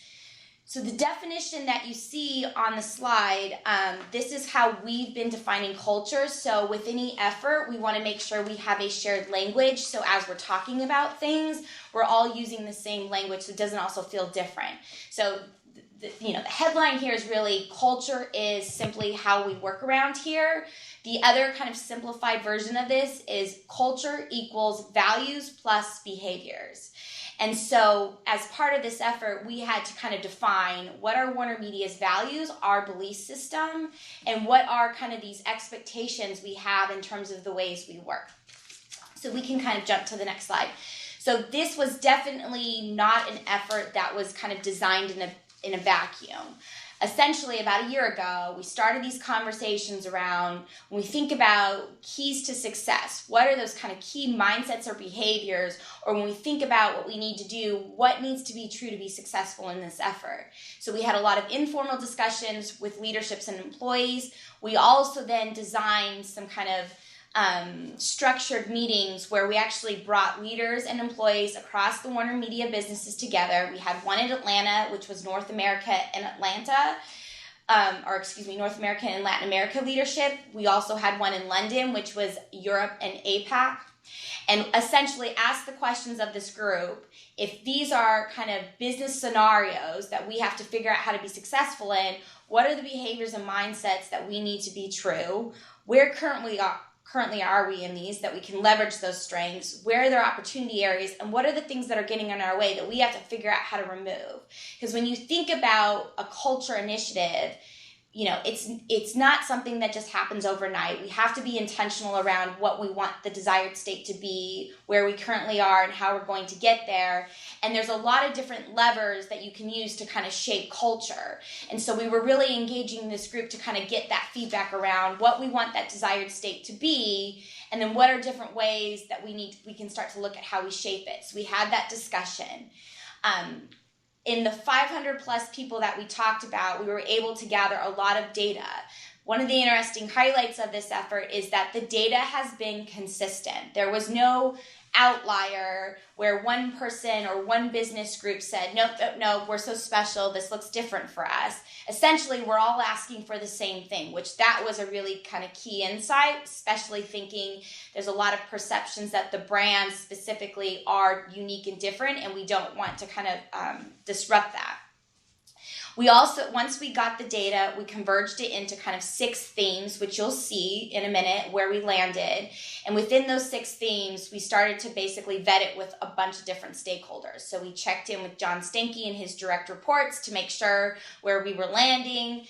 So the definition that you see on the slide, this is how we've been defining culture. So with any effort, we want to make sure we have a shared language. So as we're talking about things, we're all using the same language, so it doesn't also feel different. So the headline here is really, culture is simply how we work around here. The other kind of simplified version of this is culture equals values plus behaviors. And so as part of this effort, we had to kind of define what are Warner Media's values, our belief system, and what are kind of these expectations we have in terms of the ways we work. So we can kind of jump to the next slide. So this was definitely not an effort that was kind of designed in a vacuum. Essentially, about a year ago, we started these conversations around, when we think about keys to success, what are those kind of key mindsets or behaviors, or when we think about what we need to do, what needs to be true to be successful in this effort. So we had a lot of informal discussions with leaderships and employees. We also then designed some kind of structured meetings where we actually brought leaders and employees across the Warner Media businesses together. We had one in Atlanta, which was North America and North America and Latin America leadership. We also had one in London, which was Europe and APAC. And essentially asked the questions of this group, if these are kind of business scenarios that we have to figure out how to be successful in, what are the behaviors and mindsets that we need to be true? Where currently are we in these, that we can leverage those strengths? Where are there opportunity areas? And what are the things that are getting in our way that we have to figure out how to remove? Because when you think about a culture initiative, it's not something that just happens overnight. We have to be intentional around what we want the desired state to be, where we currently are, and how we're going to get there. And there's a lot of different levers that you can use to kind of shape culture. And so we were really engaging this group to kind of get that feedback around what we want that desired state to be, and then what are different ways that we can start to look at how we shape it. So we had that discussion. In the 500 plus people that we talked about, we were able to gather a lot of data. One of the interesting highlights of this effort is that the data has been consistent. There was no outlier where one person or one business group said, nope, we're so special, this looks different for us. Essentially, we're all asking for the same thing, which that was a really kind of key insight, especially thinking there's a lot of perceptions that the brands specifically are unique and different, and we don't want to kind of disrupt that. We also, once we got the data, we converged it into kind of 6 themes, which you'll see in a minute where we landed. And within those 6 themes, we started to basically vet it with a bunch of different stakeholders. So we checked in with John Stanky and his direct reports to make sure where we were landing,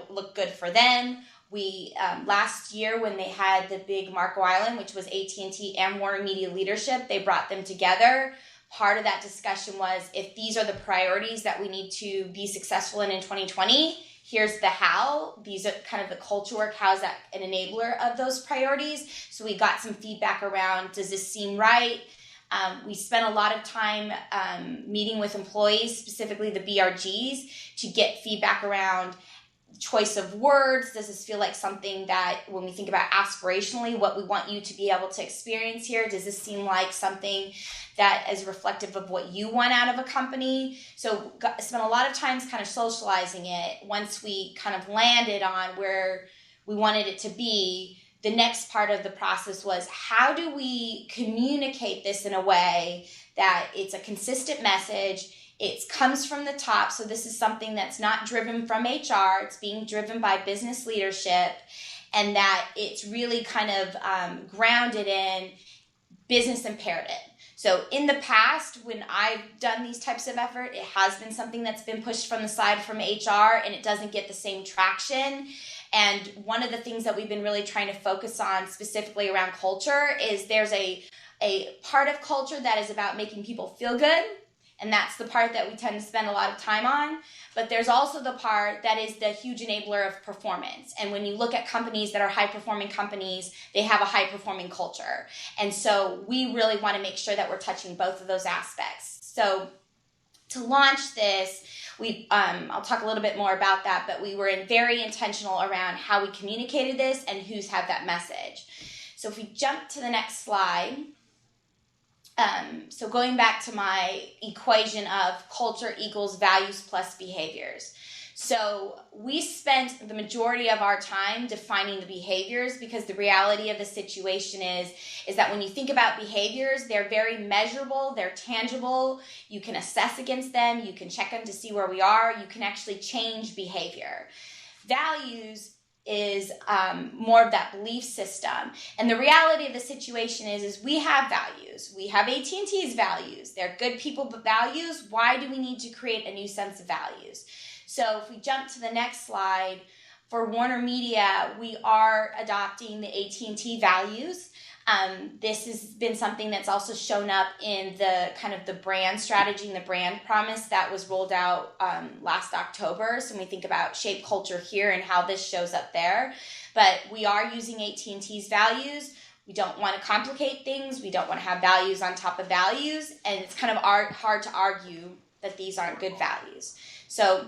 looked good for them. We, last year when they had the big Marco Island, which was AT&T and Warner Media leadership, they brought them together. Part of that discussion was, if these are the priorities that we need to be successful in 2020, here's the how. These are kind of the culture work. How is that an enabler of those priorities? So we got some feedback around, does this seem right? We spent a lot of time meeting with employees, specifically the BRGs, to get feedback around choice of words. Does this feel like something that, when we think about aspirationally, what we want you to be able to experience here, does this seem like something that is reflective of what you want out of a company? So spent a lot of times kind of socializing it. Once we kind of landed on where we wanted it to be, the next part of the process was, how do we communicate this in a way that it's a consistent message? It comes from the top, so this is something that's not driven from HR, it's being driven by business leadership, and that it's really kind of grounded in business imperative. So in the past, when I've done these types of effort, it has been something that's been pushed from the side from HR, and it doesn't get the same traction. And one of the things that we've been really trying to focus on specifically around culture is there's a part of culture that is about making people feel good. And that's the part that we tend to spend a lot of time on. But there's also the part that is the huge enabler of performance. And when you look at companies that are high-performing companies, they have a high-performing culture. And so we really want to make sure that we're touching both of those aspects. So to launch this, I'll talk a little bit more about that, but we were very intentional around how we communicated this and who's had that message. So if we jump to the next slide. So going back to my equation of culture equals values plus behaviors. So we spent the majority of our time defining the behaviors, because the reality of the situation is that when you think about behaviors, they're very measurable, they're tangible, you can assess against them, you can check them to see where we are, you can actually change behavior. Values is more of that belief system. And the reality of the situation is we have values. We have AT&T's values. They're good people but values. Why do we need to create a new sense of values? So if we jump to the next slide, for Warner Media, we are adopting the AT&T values. This has been something that's also shown up in the kind of the brand strategy and the brand promise that was rolled out last October. So when we think about shape culture here and how this shows up there, but we are using AT&T's values. We don't want to complicate things. We don't want to have values on top of values. And it's kind of hard to argue that these aren't good values. So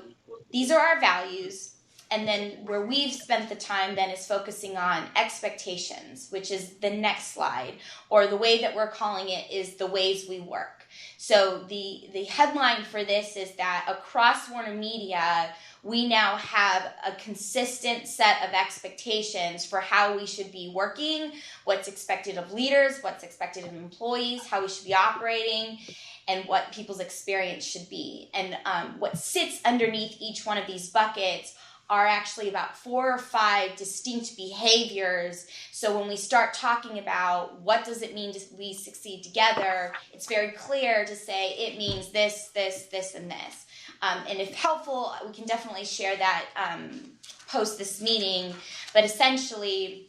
these are our values. And then where we've spent the time then is focusing on expectations, which is the next slide, or the way that we're calling it is the ways we work. So the headline for this is that across Warner Media, we now have a consistent set of expectations for how we should be working, what's expected of leaders, what's expected of employees, how we should be operating, and what people's experience should be. And what sits underneath each one of these buckets are actually about 4 or 5 distinct behaviors. So when we start talking about what does it mean we succeed together, it's very clear to say it means this, this, this, and this. And if helpful, we can definitely share that post this meeting. But essentially,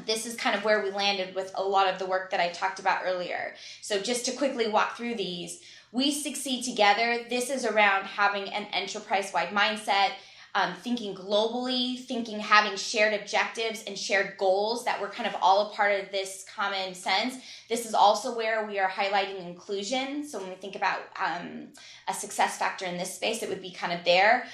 this is kind of where we landed with a lot of the work that I talked about earlier. So just to quickly walk through these, we succeed together. This is around having an enterprise-wide mindset, thinking globally, having shared objectives and shared goals that we're kind of all a part of this common sense. This is also where we are highlighting inclusion. So when we think about a success factor in this space, it would be kind of there.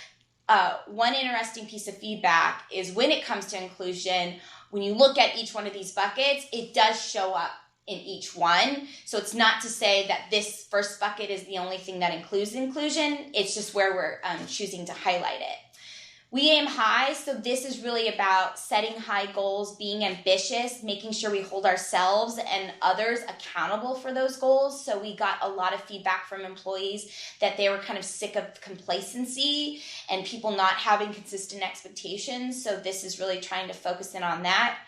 One interesting piece of feedback is when it comes to inclusion, when you look at each one of these buckets, it does show up in each one. So it's not to say that this first bucket is the only thing that includes inclusion. It's just where we're choosing to highlight it. We aim high, so this is really about setting high goals, being ambitious, making sure we hold ourselves and others accountable for those goals. So we got a lot of feedback from employees that they were kind of sick of complacency and people not having consistent expectations. So this is really trying to focus in on that.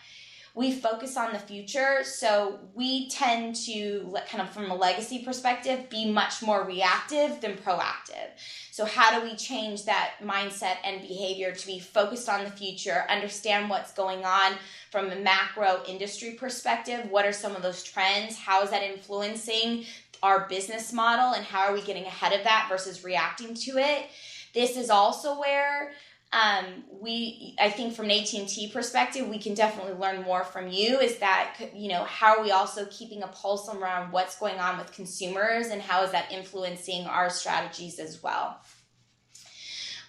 We focus on the future, so we tend to, kind of from a legacy perspective, be much more reactive than proactive. So how do we change that mindset and behavior to be focused on the future, understand what's going on from a macro industry perspective? What are some of those trends? How is that influencing our business model, and how are we getting ahead of that versus reacting to it? This is also where I think from an AT&T perspective, we can definitely learn more from you, is that, how are we also keeping a pulse around what's going on with consumers and how is that influencing our strategies as well.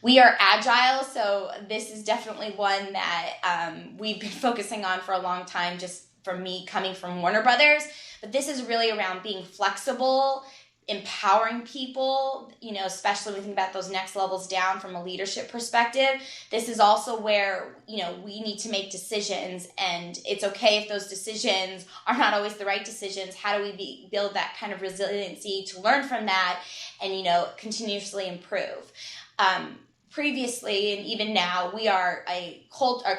We are agile, so this is definitely one that we've been focusing on for a long time, just for me coming from Warner Brothers. But this is really around being flexible, empowering people, especially when we think about those next levels down from a leadership perspective. This is also where, we need to make decisions, and it's okay if those decisions are not always the right decisions. How do we build that kind of resiliency to learn from that and, continuously improve? Previously and even now, we are a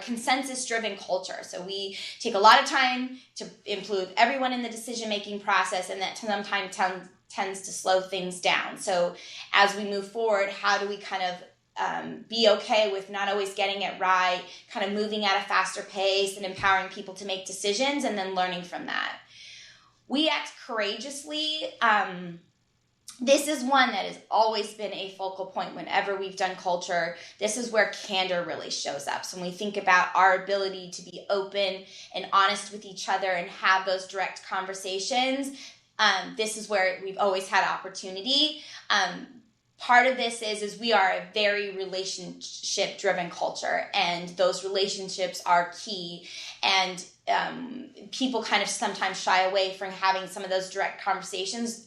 consensus-driven culture. So we take a lot of time to include everyone in the decision-making process, and that sometimes tends to slow things down. So as we move forward, how do we kind of be okay with not always getting it right, kind of moving at a faster pace and empowering people to make decisions and then learning from that? We act courageously. This is one that has always been a focal point whenever we've done culture. This is where candor really shows up. So when we think about our ability to be open and honest with each other and have those direct conversations, this is where we've always had opportunity. Part of this is we are a very relationship-driven culture, and those relationships are key. And people kind of sometimes shy away from having some of those direct conversations,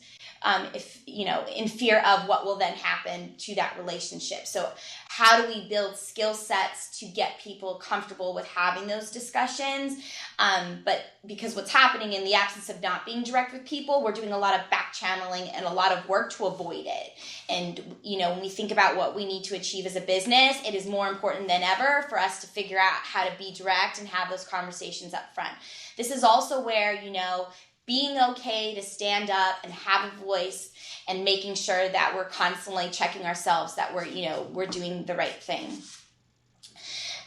in fear of what will then happen to that relationship. So how do we build skill sets to get people comfortable with having those discussions? But because what's happening in the absence of not being direct with people, we're doing a lot of back channeling and a lot of work to avoid it. And, when we think about what we need to achieve as a business, it is more important than ever for us to figure out how to be direct and have those conversations up front. This is also where, being okay to stand up and have a voice and making sure that we're constantly checking ourselves that we're doing the right thing.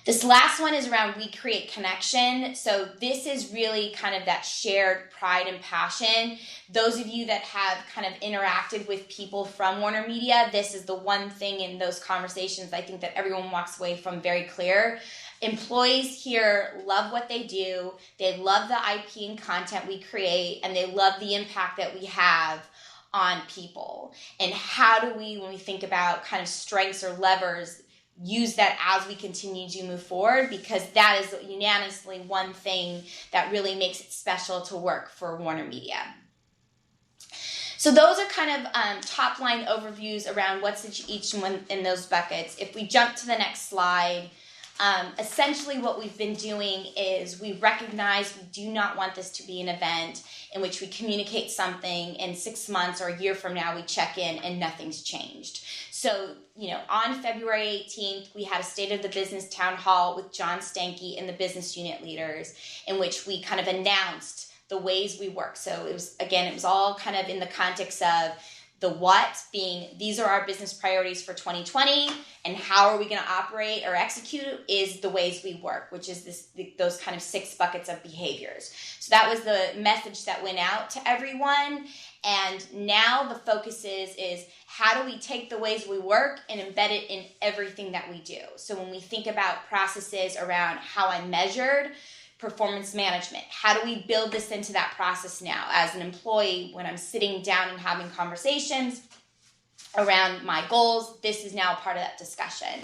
This last one is around we create connection. So this is really kind of that shared pride and passion. Those of you that have kind of interacted with people from Warner Media, this is the one thing in those conversations I think that everyone walks away from very clear. Employees here love what they do. They love the IP and content we create, and they love the impact that we have on people. And how do we, when we think about kind of strengths or levers, use that as we continue to move forward? Because that is unanimously one thing that really makes it special to work for Warner Media. So those are kind of top line overviews around what's each one in those buckets. If we jump to the next slide, essentially what we've been doing is we recognize we do not want this to be an event in which we communicate something and 6 months or a year from now we check in and nothing's changed. So, on February 18th, we had a State of the Business town hall with John Stanky and the business unit leaders, in which we kind of announced the ways we work. So it was all kind of in the context of the what being, these are our business priorities for 2020, and how are we going to operate or execute is the ways we work, which is those kind of 6 buckets of behaviors. So that was the message that went out to everyone. And now the focus is how do we take the ways we work and embed it in everything that we do? So when we think about processes around how I'm measured, performance management, how do we build this into that process now as an employee when I'm sitting down and having conversations around my goals? This is now part of that discussion.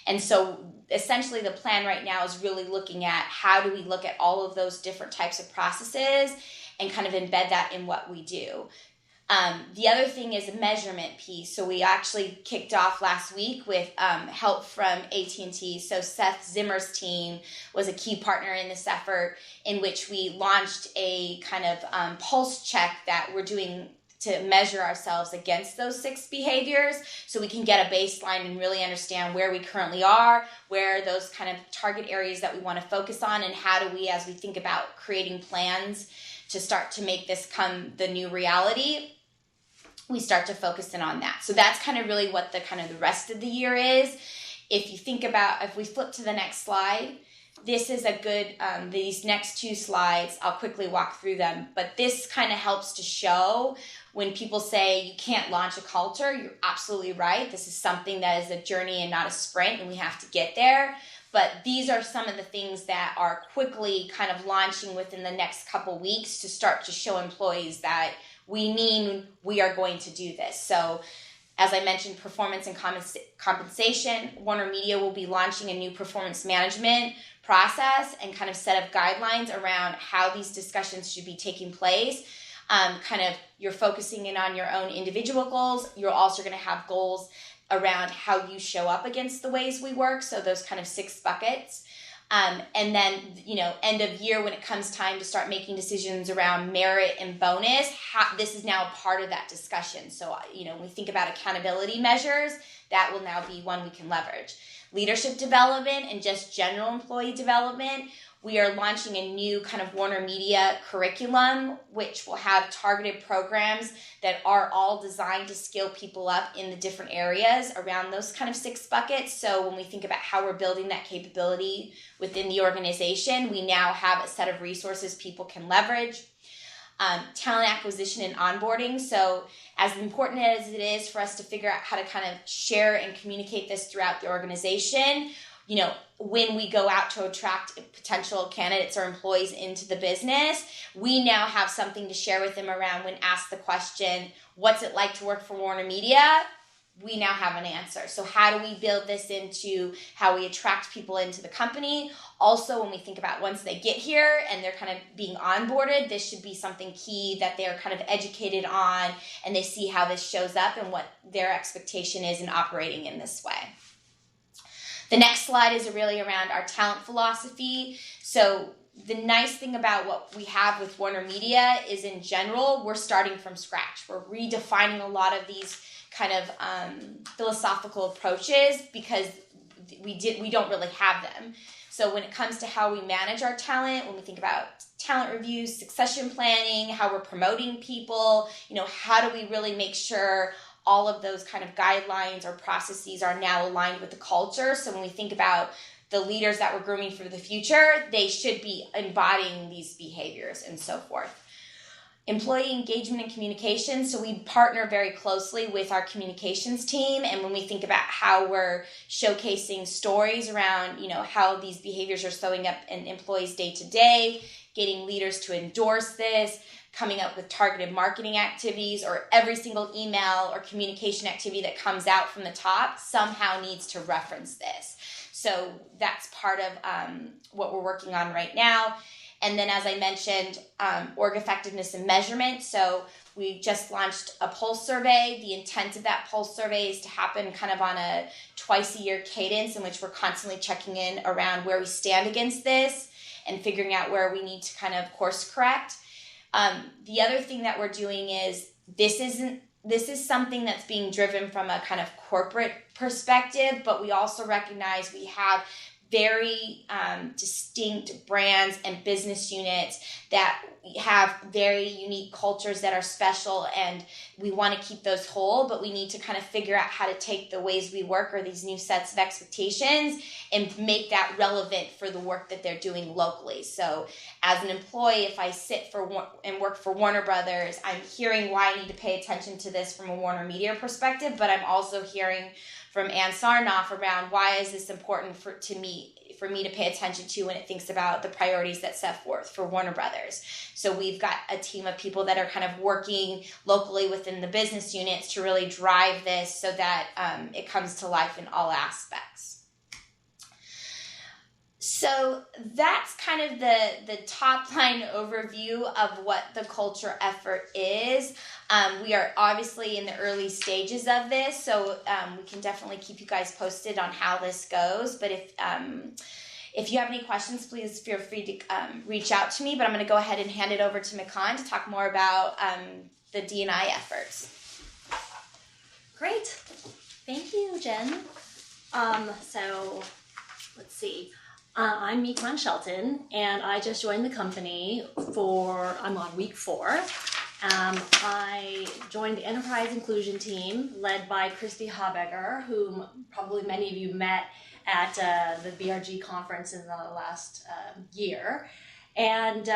And so essentially the plan right now is really looking at how do we look at all of those different types of processes and kind of embed that in what we do. The other thing is a measurement piece. So we actually kicked off last week with help from AT&T. So Seth Zimmer's team was a key partner in this effort, in which we launched a kind of pulse check that we're doing to measure ourselves against those 6 behaviors, so we can get a baseline and really understand where we currently are, where those kind of target areas that we want to focus on, and how do we, as we think about creating plans to start to make this come the new reality, we start to focus in on that. So that's kind of really what the rest of the year is. If you think about, if we flip to the next slide, this is a good, these next 2 slides, I'll quickly walk through them, but this kind of helps to show when people say you can't launch a culture, you're absolutely right. This is something that is a journey and not a sprint, and we have to get there. But these are some of the things that are quickly kind of launching within the next couple weeks to start to show employees that we mean we are going to do this. So as I mentioned, performance and compensation. Warner Media will be launching a new performance management process and kind of set of guidelines around how these discussions should be taking place. You're focusing in on your own individual goals. You're also going to have goals around how you show up against the ways we work. So those kind of 6 buckets. And then, end of year, when it comes time to start making decisions around merit and bonus, this is now part of that discussion. So, when we think about accountability measures, that will now be one we can leverage. Leadership development and just general employee development. We are launching a new kind of Warner Media curriculum, which will have targeted programs that are all designed to skill people up in the different areas around those kind of 6 buckets. So when we think about how we're building that capability within the organization, we now have a set of resources people can leverage. Talent acquisition and onboarding. So as important as it is for us to figure out how to kind of share and communicate this throughout the organization, when we go out to attract potential candidates or employees into the business, we now have something to share with them around when asked the question, what's it like to work for Warner Media? We now have an answer. So how do we build this into how we attract people into the company? Also, when we think about once they get here and they're kind of being onboarded, this should be something key that they're kind of educated on and they see how this shows up and what their expectation is in operating in this way. The next slide is really around our talent philosophy. So the nice thing about what we have with Warner Media is in general, we're starting from scratch. We're redefining a lot of these kind of philosophical approaches because we don't really have them. So when it comes to how we manage our talent, when we think about talent reviews, succession planning, how we're promoting people, how do we really make sure all of those kind of guidelines or processes are now aligned with the culture. So when we think about the leaders that we're grooming for the future, they should be embodying these behaviors and so forth. Employee engagement and communication. So we partner very closely with our communications team. And when we think about how we're showcasing stories around, how these behaviors are showing up in employees day to day, getting leaders to endorse this, coming up with targeted marketing activities, or every single email or communication activity that comes out from the top somehow needs to reference this. So that's part of what we're working on right now. And then, as I mentioned, org effectiveness and measurement. So we just launched a pulse survey. The intent of that pulse survey is to happen kind of on a twice-a-year cadence in which we're constantly checking in around where we stand against this and figuring out where we need to kind of course correct. The other thing that we're doing is this is something that's being driven from a kind of corporate perspective, but we also recognize we have very distinct brands and business units that have very unique cultures that are special, and we want to keep those whole, but we need to kind of figure out how to take the ways we work or these new sets of expectations and make that relevant for the work that they're doing locally. So as an employee, if I sit and work for Warner Brothers, I'm hearing why I need to pay attention to this from a Warner Media perspective, but I'm also hearing from Ann Sarnoff around why is this important for me to pay attention to when it thinks about the priorities that set forth for Warner Brothers. So we've got a team of people that are kind of working locally within the business units to really drive this so that it comes to life in all aspects. So that's kind of the top line overview of what the culture effort is. We are obviously in the early stages of this, so we can definitely keep you guys posted on how this goes. But if you have any questions, please feel free to reach out to me. But I'm going to go ahead and hand it over to Mikan to talk more about the D&I efforts. Great. Thank you, Jen. So let's see. I'm Mikan Shelton, and I just joined the company I'm on week 4. I joined the Enterprise Inclusion team led by Christy Habegger, whom probably many of you met at the BRG conference in the last year. And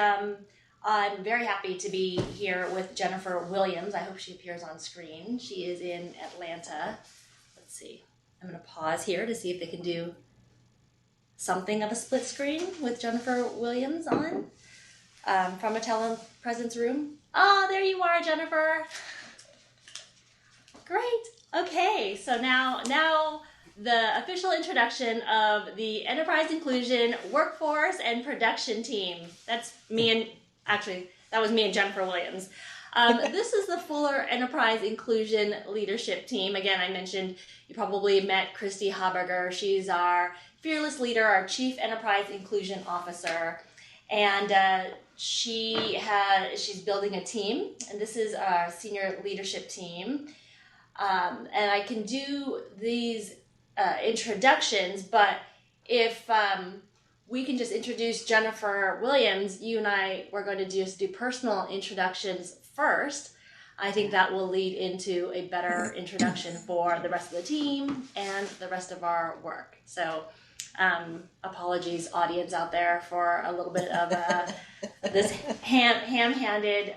I'm very happy to be here with Jennifer Williams. I hope she appears on screen. She is in Atlanta. Let's see. I'm going to pause here to see if they can do something of a split screen with Jennifer Williams on from a telepresence room. Oh, there you are, Jennifer. Great. Okay, so now the official introduction of the Enterprise Inclusion Workforce and Production Team. That's me and, actually, that was me and Jennifer Williams. This is the Fuller Enterprise Inclusion Leadership Team. Again, I mentioned you probably met Christy Haberger. She's our fearless leader, our Chief Enterprise Inclusion Officer. And she's building a team, and this is our senior leadership team. And I can do these introductions, but if we can just introduce Jennifer Williams, you and I, we're going to just do personal introductions first. I think that will lead into a better introduction for the rest of the team and the rest of our work. So apologies, audience out there, for a little bit of this ham-handed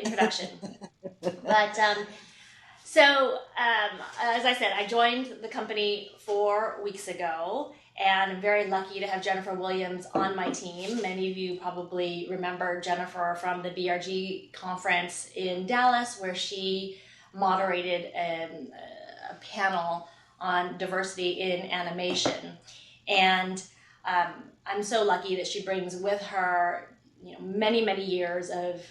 introduction. But so, as I said, I joined the company 4 weeks ago, and I'm very lucky to have Jennifer Williams on my team. Many of you probably remember Jennifer from the BRG conference in Dallas, where she moderated a panel on diversity in animation. And I'm so lucky that she brings with her many, many years of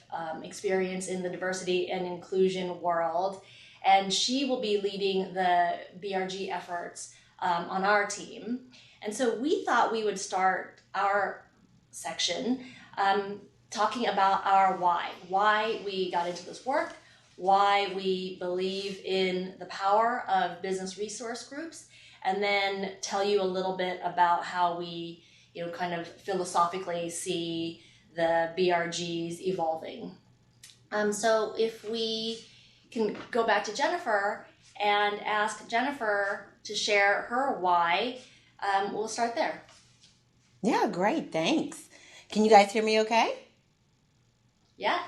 experience in the diversity and inclusion world. And she will be leading the BRG efforts on our team. And so we thought we would start our section talking about our why we got into this work, why we believe in the power of business resource groups, and then tell you a little bit about how we, kind of philosophically see the BRGs evolving. So if we can go back to Jennifer and ask Jennifer to share her why, we'll start there. Yeah, great, thanks. Can you guys hear me okay? Yeah.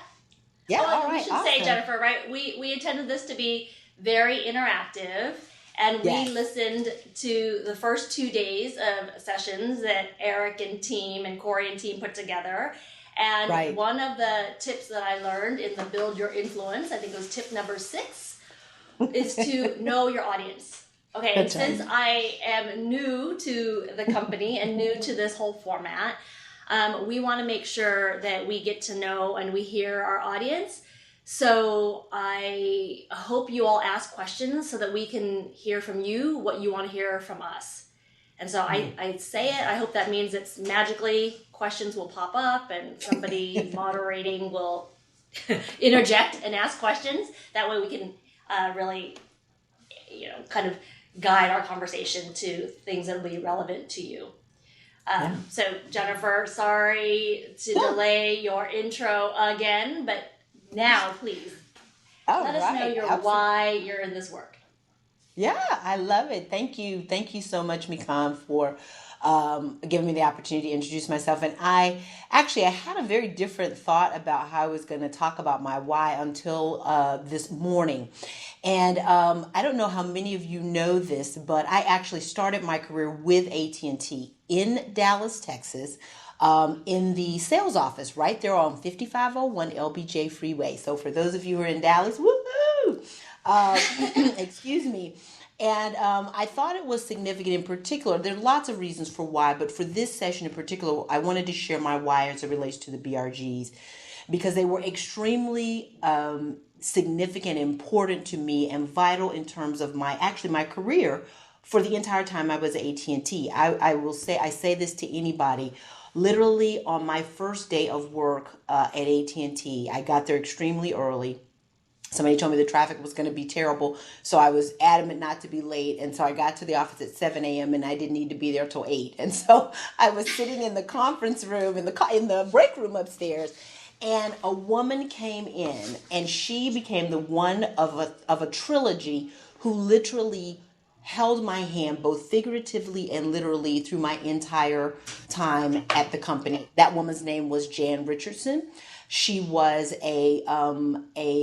Yeah, all we right, should awesome. say, Jennifer, right, we intended this to be very interactive, and we listened to the first 2 days of sessions that Eric and team and Corey and team put together. And one of the tips that I learned in the Build Your Influence, I think it was tip number 6, is to know your audience. Okay, and since I am new to the company and new to this whole format, we want to make sure that we get to know and we hear our audience. So I hope you all ask questions so that we can hear from you what you want to hear from us. And so I say it, I hope that means it's magically questions will pop up and somebody moderating will interject and ask questions. That way we can really, kind of guide our conversation to things that will be relevant to you. So Jennifer, sorry to delay your intro again, but now please let us know your why you're in this work. Yeah, I love it. Thank you. Thank you so much, Mikan, for giving me the opportunity to introduce myself. And I had a very different thought about how I was going to talk about my why until this morning. And I don't know how many of you know this, but I actually started my career with AT&T in Dallas, Texas, in the sales office right there on 5501 LBJ Freeway. So for those of you who are in Dallas, woohoo! Excuse me. And I thought it was significant in particular. There are lots of reasons for why, but for this session in particular, I wanted to share my why as it relates to the BRGs because they were extremely significant, important to me, and vital in terms of my career for the entire time I was at AT&T. I will say, I say this to anybody. Literally on my first day of work at AT&T, I got there extremely early. Somebody told me the traffic was going to be terrible, so I was adamant not to be late. And so I got to the office at 7 a.m. and I didn't need to be there till 8. And so I was sitting in the conference room, in the break room upstairs, and a woman came in, and she became the one of a trilogy who literally held my hand both figuratively and literally through my entire time at the company. That woman's name was Jan Richardson. She was a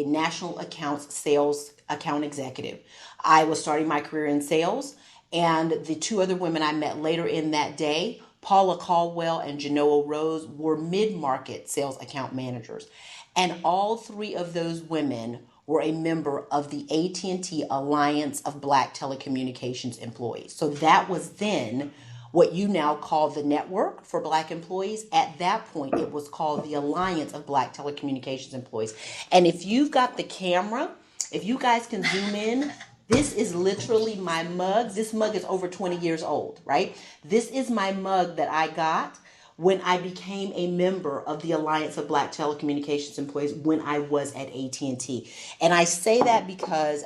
national accounts sales account executive. I was starting my career in sales, and the two other women I met later in that day, Paula Caldwell and Genoa Rose, were mid-market sales account managers. And all three of those women were a member of the AT&T Alliance of Black Telecommunications Employees. So that was then what you now call the Network for Black Employees. At that point, it was called the Alliance of Black Telecommunications Employees. And if you've got the camera, if you guys can zoom in, this is literally my mug. This mug is over 20 years old, right? This is my mug that I got when I became a member of the Alliance of Black Telecommunications Employees when I was at AT&T. And I say that because,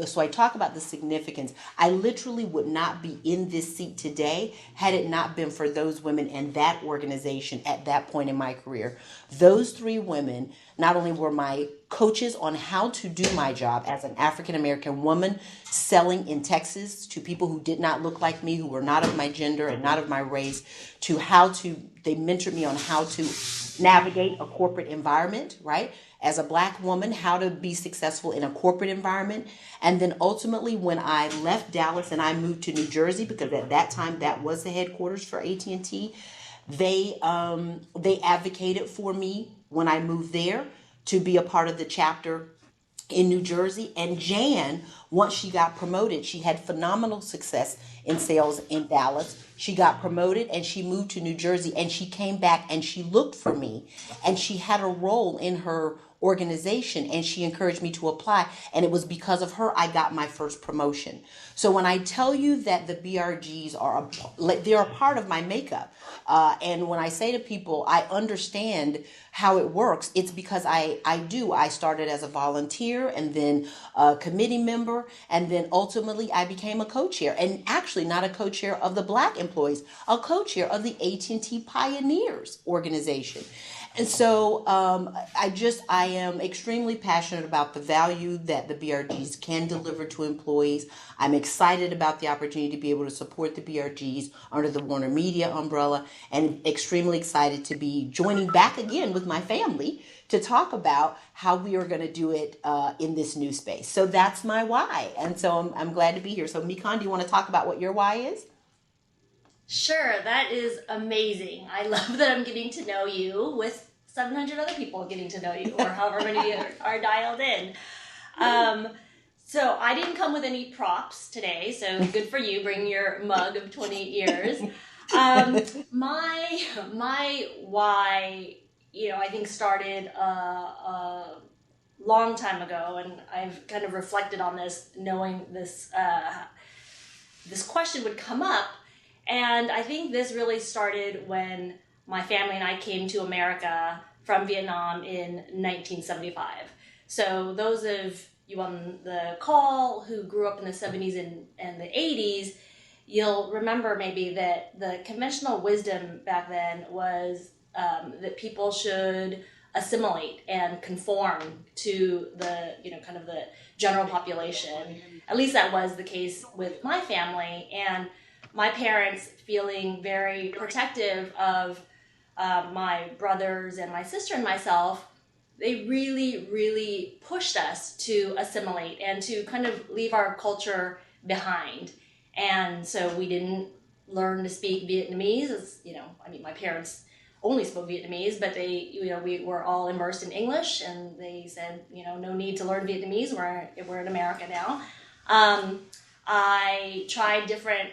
so I talk about the significance. I literally would not be in this seat today had it not been for those women and that organization at that point in my career. Those three women not only were my coaches on how to do my job as an African-American woman selling in Texas to people who did not look like me, who were not of my gender and not of my race, to they mentored me on how to navigate a corporate environment, right? As a Black woman, how to be successful in a corporate environment. And then ultimately when I left Dallas and I moved to New Jersey, because at that time that was the headquarters for AT&T, they advocated for me when I moved there to be a part of the chapter in New Jersey. And Jan, once she got promoted, she had phenomenal success in sales in Dallas. She got promoted and she moved to New Jersey, and she came back and she looked for me, and she had a role in her organization, and she encouraged me to apply. And it was because of her I got my first promotion. So when I tell you that the BRGs they're a part of my makeup, and when I say to people, I understand how it works, it's because I started as a volunteer and then a committee member, and then ultimately I became a co-chair, and actually not a co-chair of the Black employees, a co-chair of the AT&T Pioneers organization. And so I am extremely passionate about the value that the BRGs can deliver to employees. I'm excited about the opportunity to be able to support the BRGs under the Warner Media umbrella, and extremely excited to be joining back again with my family to talk about how we are going to do it in this new space. So that's my why. And so I'm glad to be here. So Mikan, do you want to talk about what your why is? Sure, that is amazing. I love that I'm getting to know you with 700 other people getting to know you, or however many are dialed in. So I didn't come with any props today, so good for you. Bring your mug of 28 years. My why, I think started a long time ago, and I've kind of reflected on this, knowing this question would come up. And I think this really started when my family and I came to America from Vietnam in 1975. So those of you on the call who grew up in the 70s and the 80s, you'll remember maybe that the conventional wisdom back then was that people should assimilate and conform to the, kind of the general population. At least that was the case with my family. And my parents, feeling very protective of my brothers and my sister and myself, they really, really pushed us to assimilate and to kind of leave our culture behind. And so we didn't learn to speak Vietnamese. My parents only spoke Vietnamese, but we were all immersed in English, and they said, no need to learn Vietnamese. We're in America now. I tried different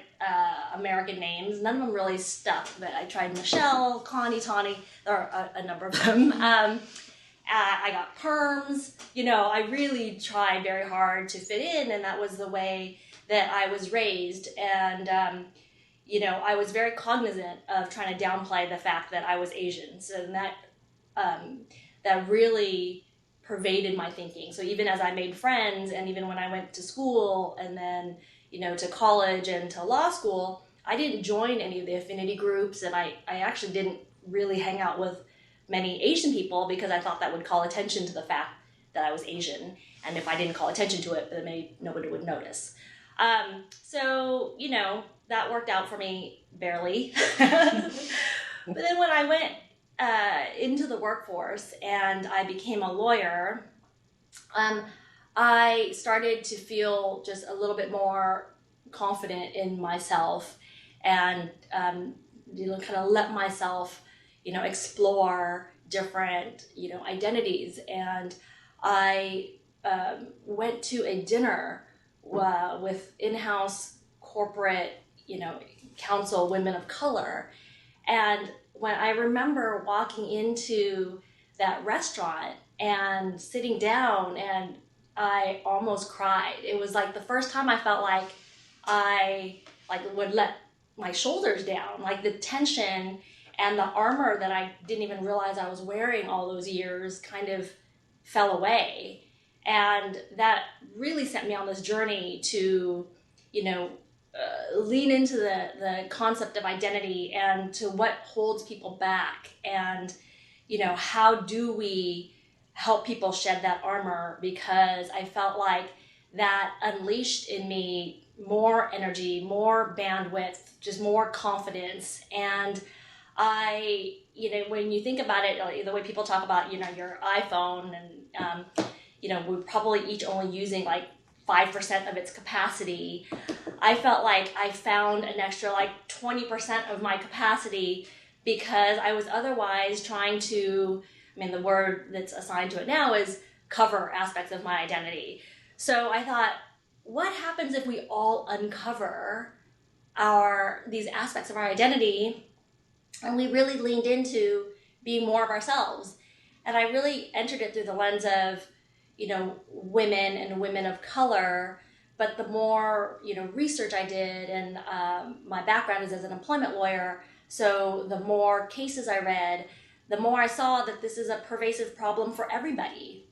American names. None of them really stuck, but I tried Michelle, Connie, Tawny. There are a number of them. I got perms. I really tried very hard to fit in, and that was the way that I was raised. And, I was very cognizant of trying to downplay the fact that I was Asian. So that really pervaded my thinking. So even as I made friends, and even when I went to school and then, to college and to law school, I didn't join any of the affinity groups, and I actually didn't really hang out with many Asian people because I thought that would call attention to the fact that I was Asian. And if I didn't call attention to it, then maybe nobody would notice. So, that worked out for me barely. But then when I went into the workforce and I became a lawyer, I started to feel just a little bit more confident in myself and, kind of let myself, explore different, identities. And I went to a dinner with in-house corporate, council women of color. And when I remember walking into that restaurant and sitting down, and I almost cried. It was like the first time I felt like I would let my shoulders down, like the tension and the armor that I didn't even realize I was wearing all those years kind of fell away. And that really sent me on this journey to, lean into the concept of identity and to what holds people back, and, how do we help people shed that armor, because I felt like that unleashed in me more energy, more bandwidth, just more confidence. And I, when you think about it, the way people talk about, your iPhone, and, we're probably each only using like 5% of its capacity. I felt like I found an extra like 20% of my capacity because I was otherwise trying to, the word that's assigned to it now is cover aspects of my identity. So I thought, what happens if we all uncover these aspects of our identity and we really leaned into being more of ourselves? And I really entered it through the lens of, women and women of color. But the more, research I did, and my background is as an employment lawyer, so the more cases I read, the more I saw that this is a pervasive problem for everybody.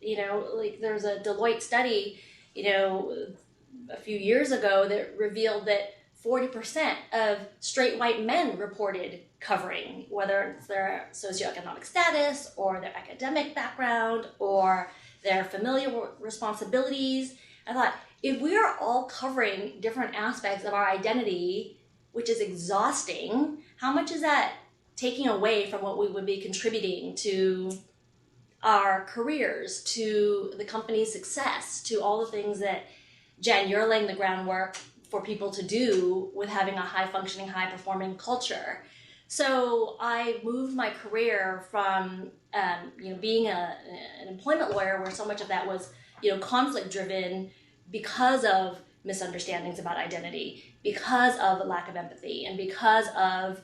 Like there's a Deloitte study, a few years ago that revealed that 40% of straight white men reported covering, whether it's their socioeconomic status or their academic background or their familial responsibilities. I thought, if we are all covering different aspects of our identity, which is exhausting, how much is that taking away from what we would be contributing to our careers, to the company's success, to all the things that, Jen, you're laying the groundwork for people to do with having a high-functioning, high-performing culture. So I moved my career from being an employment lawyer, where so much of that was conflict-driven because of misunderstandings about identity, because of a lack of empathy, and because of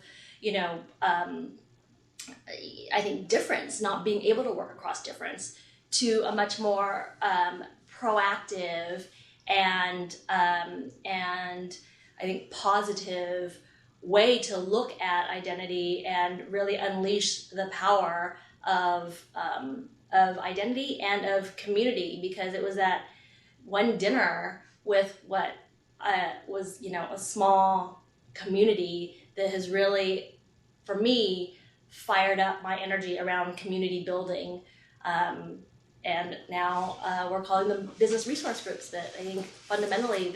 I think difference, not being able to work across difference, to a much more proactive and I think positive way to look at identity and really unleash the power of identity and of community, because it was that one dinner with what was a small community that has really, for me, fired up my energy around community building. And now we're calling them business resource groups, that I think fundamentally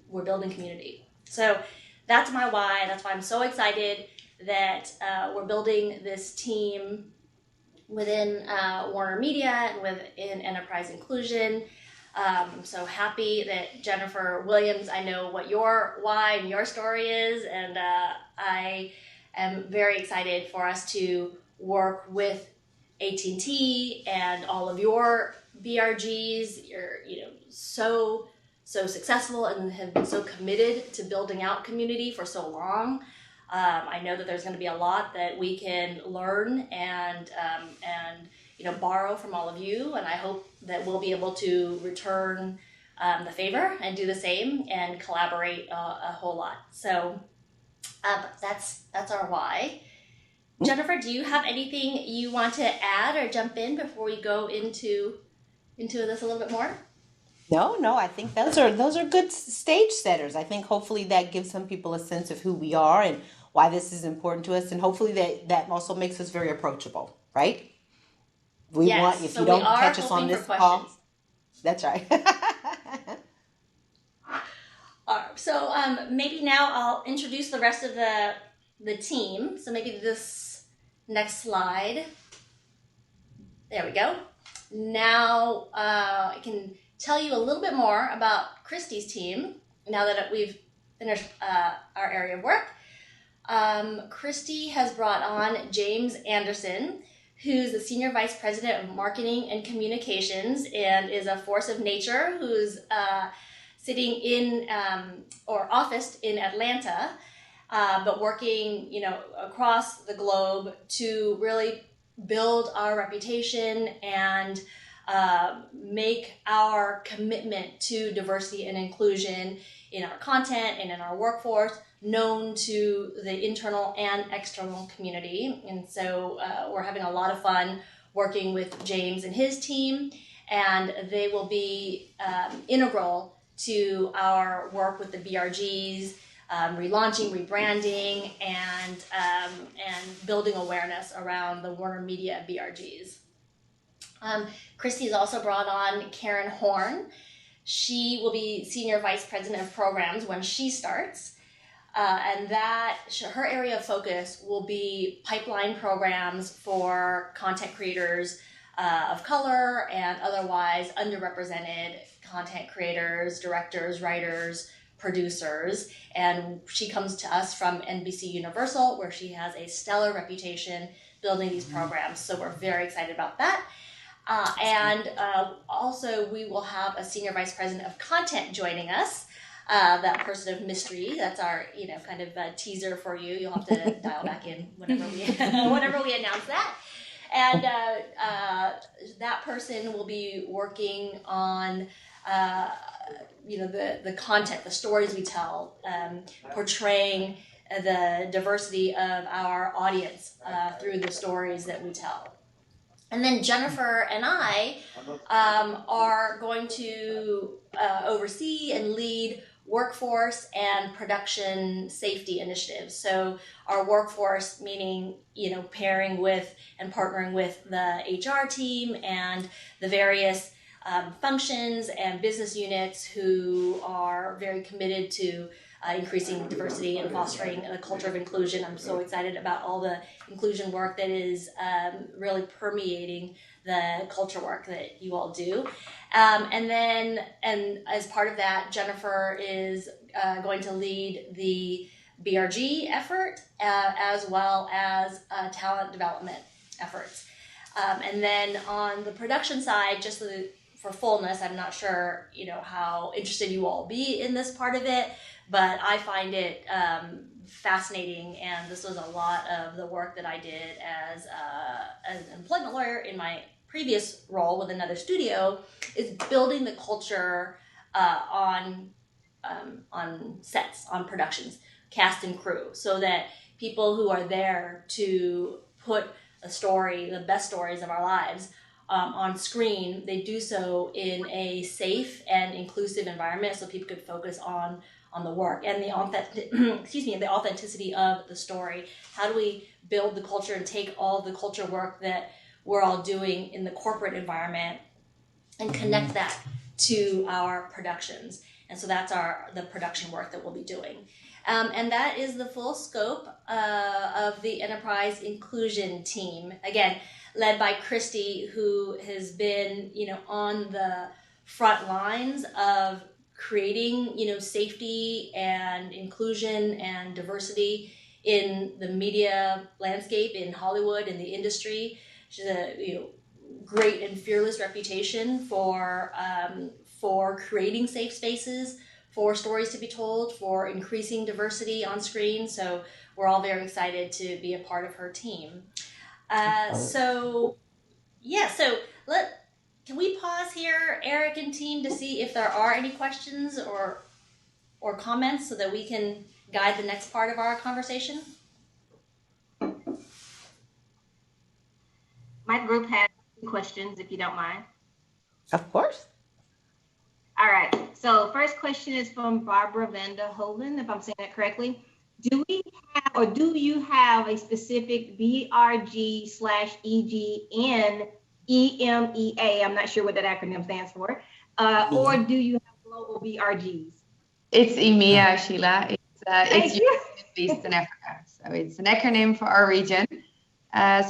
we're building community. So that's my why. That's why I'm so excited that we're building this team within Warner Media and within Enterprise Inclusion. So happy that Jennifer Williams, I know what your why and your story is, and I am very excited for us to work with AT&T and all of your BRGs. You're so successful and have been so committed to building out community for so long. I know that there's going to be a lot that we can learn and borrow from all of you, and I hope that we'll be able to return the favor and do the same and collaborate a whole lot. So that's our why. Jennifer, do you have anything you want to add or jump in before we go into this a little bit more? No, I think those are good stage setters. I think hopefully that gives some people a sense of who we are and why this is important to us, and hopefully that also makes us very approachable, right? We want, if you don't catch us on this call, that's right. So maybe now I'll introduce the rest of the team. So maybe this next slide. There we go. Now I can tell you a little bit more about Christy's team now that we've finished our area of work. Christy has brought on James Anderson, who's the Senior Vice President of Marketing and Communications and is a force of nature who's sitting in or officed in Atlanta, but working, across the globe to really build our reputation and make our commitment to diversity and inclusion in our content and in our workforce known to the internal and external community. And so we're having a lot of fun working with James and his team, and they will be integral to our work with the BRGs, relaunching, rebranding, and building awareness around the Warner Media BRGs. Christy has also brought on Karen Horn. She will be Senior Vice President of Programs when she starts. And her area of focus will be pipeline programs for content creators of color and otherwise underrepresented content creators, directors, writers, producers. And she comes to us from NBC Universal, where she has a stellar reputation building these programs. So we're very excited about that. Also we will have a Senior Vice President of Content joining us. That person of mystery. That's our, kind of teaser for you. You'll have to dial back in whenever we announce that. And that person will be working on, the content, the stories we tell, portraying the diversity of our audience through the stories that we tell. And then Jennifer and I are going to oversee and lead workforce and production safety initiatives. So our workforce, meaning, pairing with and partnering with the HR team and the various functions and business units who are very committed to increasing diversity and fostering a culture of inclusion. I'm so excited about all the inclusion work that is really permeating the culture work that you all do. And as part of that, Jennifer is going to lead the BRG effort as well as talent development efforts. And then on the production side, just for fullness, I'm not sure, how interested you all be in this part of it, but I find it fascinating, and this was a lot of the work that I did as an employment lawyer in my previous role with another studio, is building the culture on sets, on productions, cast and crew, so that people who are there to put a story, the best stories of our lives, on screen, they do so in a safe and inclusive environment, so people could focus on the work and the authenticity of the story. How do we build the culture and take all the culture work that we're all doing in the corporate environment and connect that to our productions? And so that's the production work that we'll be doing. And that is the full scope of the Enterprise Inclusion team. Again, led by Christy, who has been, on the front lines of creating, safety and inclusion and diversity in the media landscape in Hollywood, in the industry. She's a great and fearless reputation for creating safe spaces, for stories to be told, for increasing diversity on screen. So we're all very excited to be a part of her team. Can we pause here, Eric and team, to see if there are any questions or comments so that we can guide the next part of our conversation? My group has questions, if you don't mind. Of course. All right. So first question is from Barbara Vanderhoven, if I'm saying that correctly. Do you have a specific BRG/EGN EMEA? I'm not sure what that acronym stands for. Or do you have global BRGs? It's EMEA, Sheila. It's Thank you. Middle East and Africa. So it's an acronym for our region. So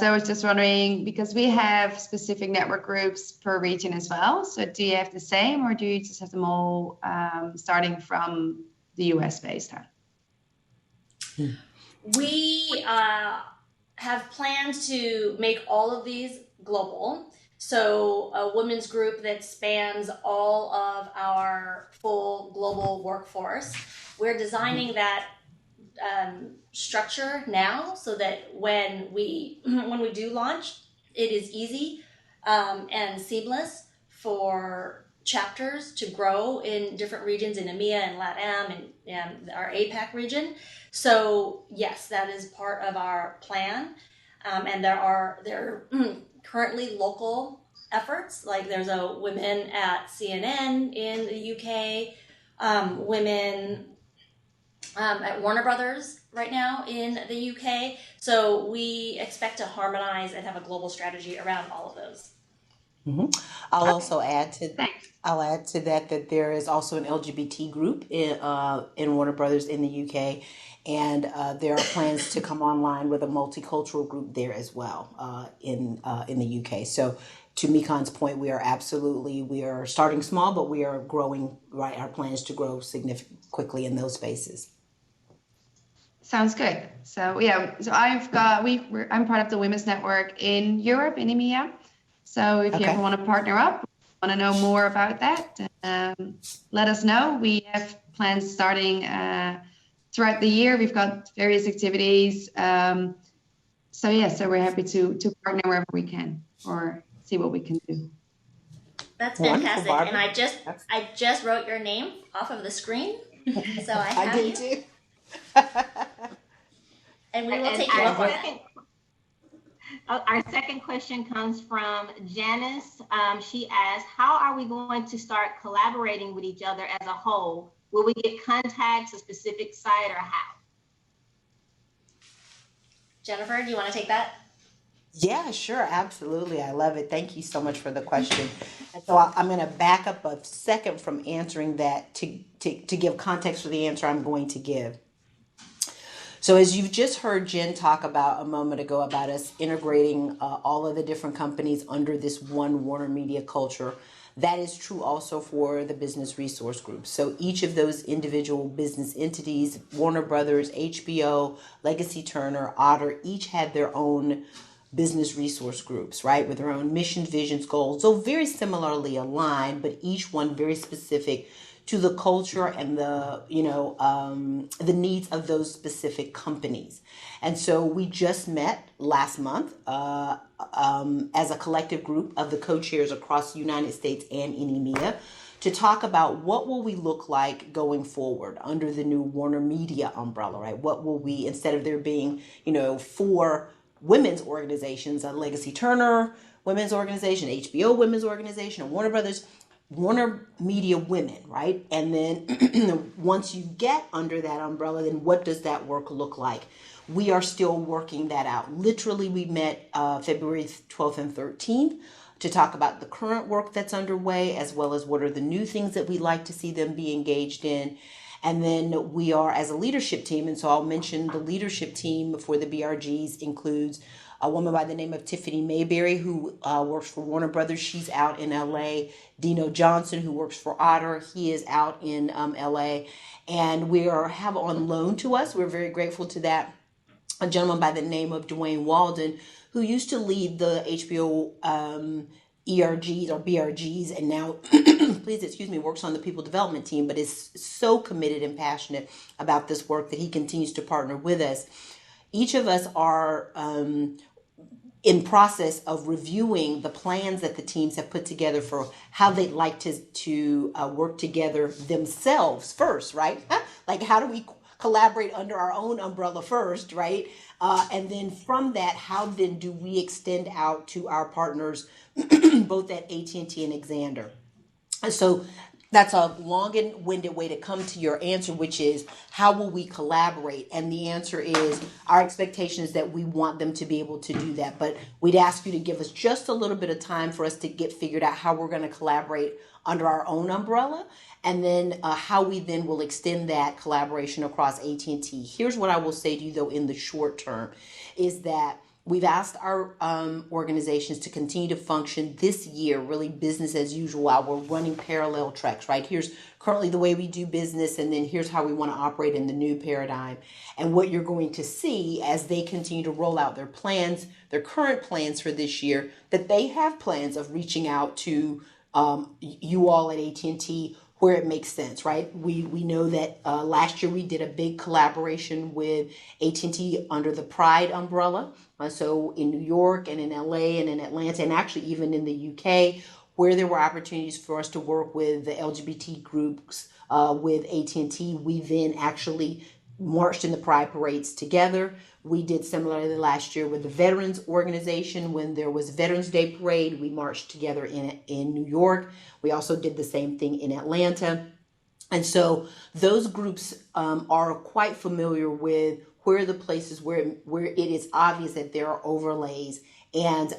I was just wondering, because we have specific network groups per region as well. So do you have the same, or do you just have them all starting from the US based? We have plans to make all of these global. So a women's group that spans all of our full global workforce. We're designing that structure now so that when we do launch, it is easy and seamless for chapters to grow in different regions in EMEA and LATAM and our APAC region. So yes, that is part of our plan. And there are currently local efforts, like there's a women at CNN in the UK, women at Warner Brothers right now in the UK. So we expect to harmonize and have a global strategy around all of those. Mm-hmm. I'll also add to that there is also an LGBT group in Warner Brothers in the UK, and there are plans to come online with a multicultural group there as well in the UK. So to Mikan's point, we are starting small, but we are growing. Right, our plans to grow significantly quickly in those spaces. Sounds good. So yeah, so I'm part of the Women's Network in Europe, in EMEA. So if you ever want to partner up, want to know more about that, let us know. We have plans starting throughout the year. We've got various activities. So we're happy to partner wherever we can or see what we can do. That's fantastic. And I just wrote your name off of the screen. So I did too. And we will take you up on that. Our second question comes from Janice. She asked, how are we going to start collaborating with each other as a whole? Will we get contacts, a specific site, or how? Jennifer, do you want to take that? Yeah, sure. Absolutely. I love it. Thank you so much for the question. And so I'm going to back up a second from answering that to give context for the answer I'm going to give. So as you've just heard Jen talk about a moment ago about us integrating all of the different companies under this one Warner Media culture, that is true also for the Business Resource Group. So each of those individual business entities, Warner Brothers, HBO, Legacy Turner, Otter, each had their own business resource groups, right, with their own mission, visions, goals. So very similarly aligned, but each one very specific to the culture and the needs of those specific companies. And so we just met last month as a collective group of the co-chairs across the United States and in EMEA to talk about what will we look like going forward under the new Warner Media umbrella, right? What will we, instead of there being, 4 women's organizations, a Legacy Turner women's organization, HBO women's organization, and Warner Brothers, Warner Media Women, right? And then once you get under that umbrella, then what does that work look like? We are still working that out. Literally, we met February 12th and 13th to talk about the current work that's underway, as well as what are the new things that we'd like to see them be engaged in. And then we are as a leadership team, and so I'll mention the leadership team for the BRGs includes a woman by the name of Tiffany Mayberry, who works for Warner Brothers. She's out in LA. Dino Johnson, who works for Otter. He is out in LA. And we have on loan to us, we're very grateful to that, a gentleman by the name of Dwayne Walden, who used to lead the HBO ERGs or BRGs, and now, works on the people development team, but is so committed and passionate about this work that he continues to partner with us. Each of us are in process of reviewing the plans that the teams have put together for how they'd like to work together themselves first, right? Like, how do we collaborate under our own umbrella first, right? And then from that, how then do we extend out to our partners, both at AT&T and Xandr? So that's a long and winded way to come to your answer, which is how will we collaborate? And the answer is our expectation is that we want them to be able to do that. But we'd ask you to give us just a little bit of time for us to get figured out how we're going to collaborate under our own umbrella, and then how we then will extend that collaboration across AT&T. Here's what I will say to you, though, in the short term, is that we've asked our organizations to continue to function this year, really business as usual, while we're running parallel tracks, right? Here's currently the way we do business, and then here's how we want to operate in the new paradigm. And what you're going to see as they continue to roll out their plans, their current plans for this year, that they have plans of reaching out to you all at AT&T where it makes sense, right? We know that last year we did a big collaboration with AT&T under the Pride umbrella. So in New York and in LA and in Atlanta, and actually even in the UK, where there were opportunities for us to work with the LGBT groups with AT&T, we then actually marched in the Pride parades together. We did similarly last year with the Veterans Organization. When there was Veterans Day Parade, we marched together in New York. We also did the same thing in Atlanta. And so those groups are quite familiar with where are the places where it is obvious that there are overlays, and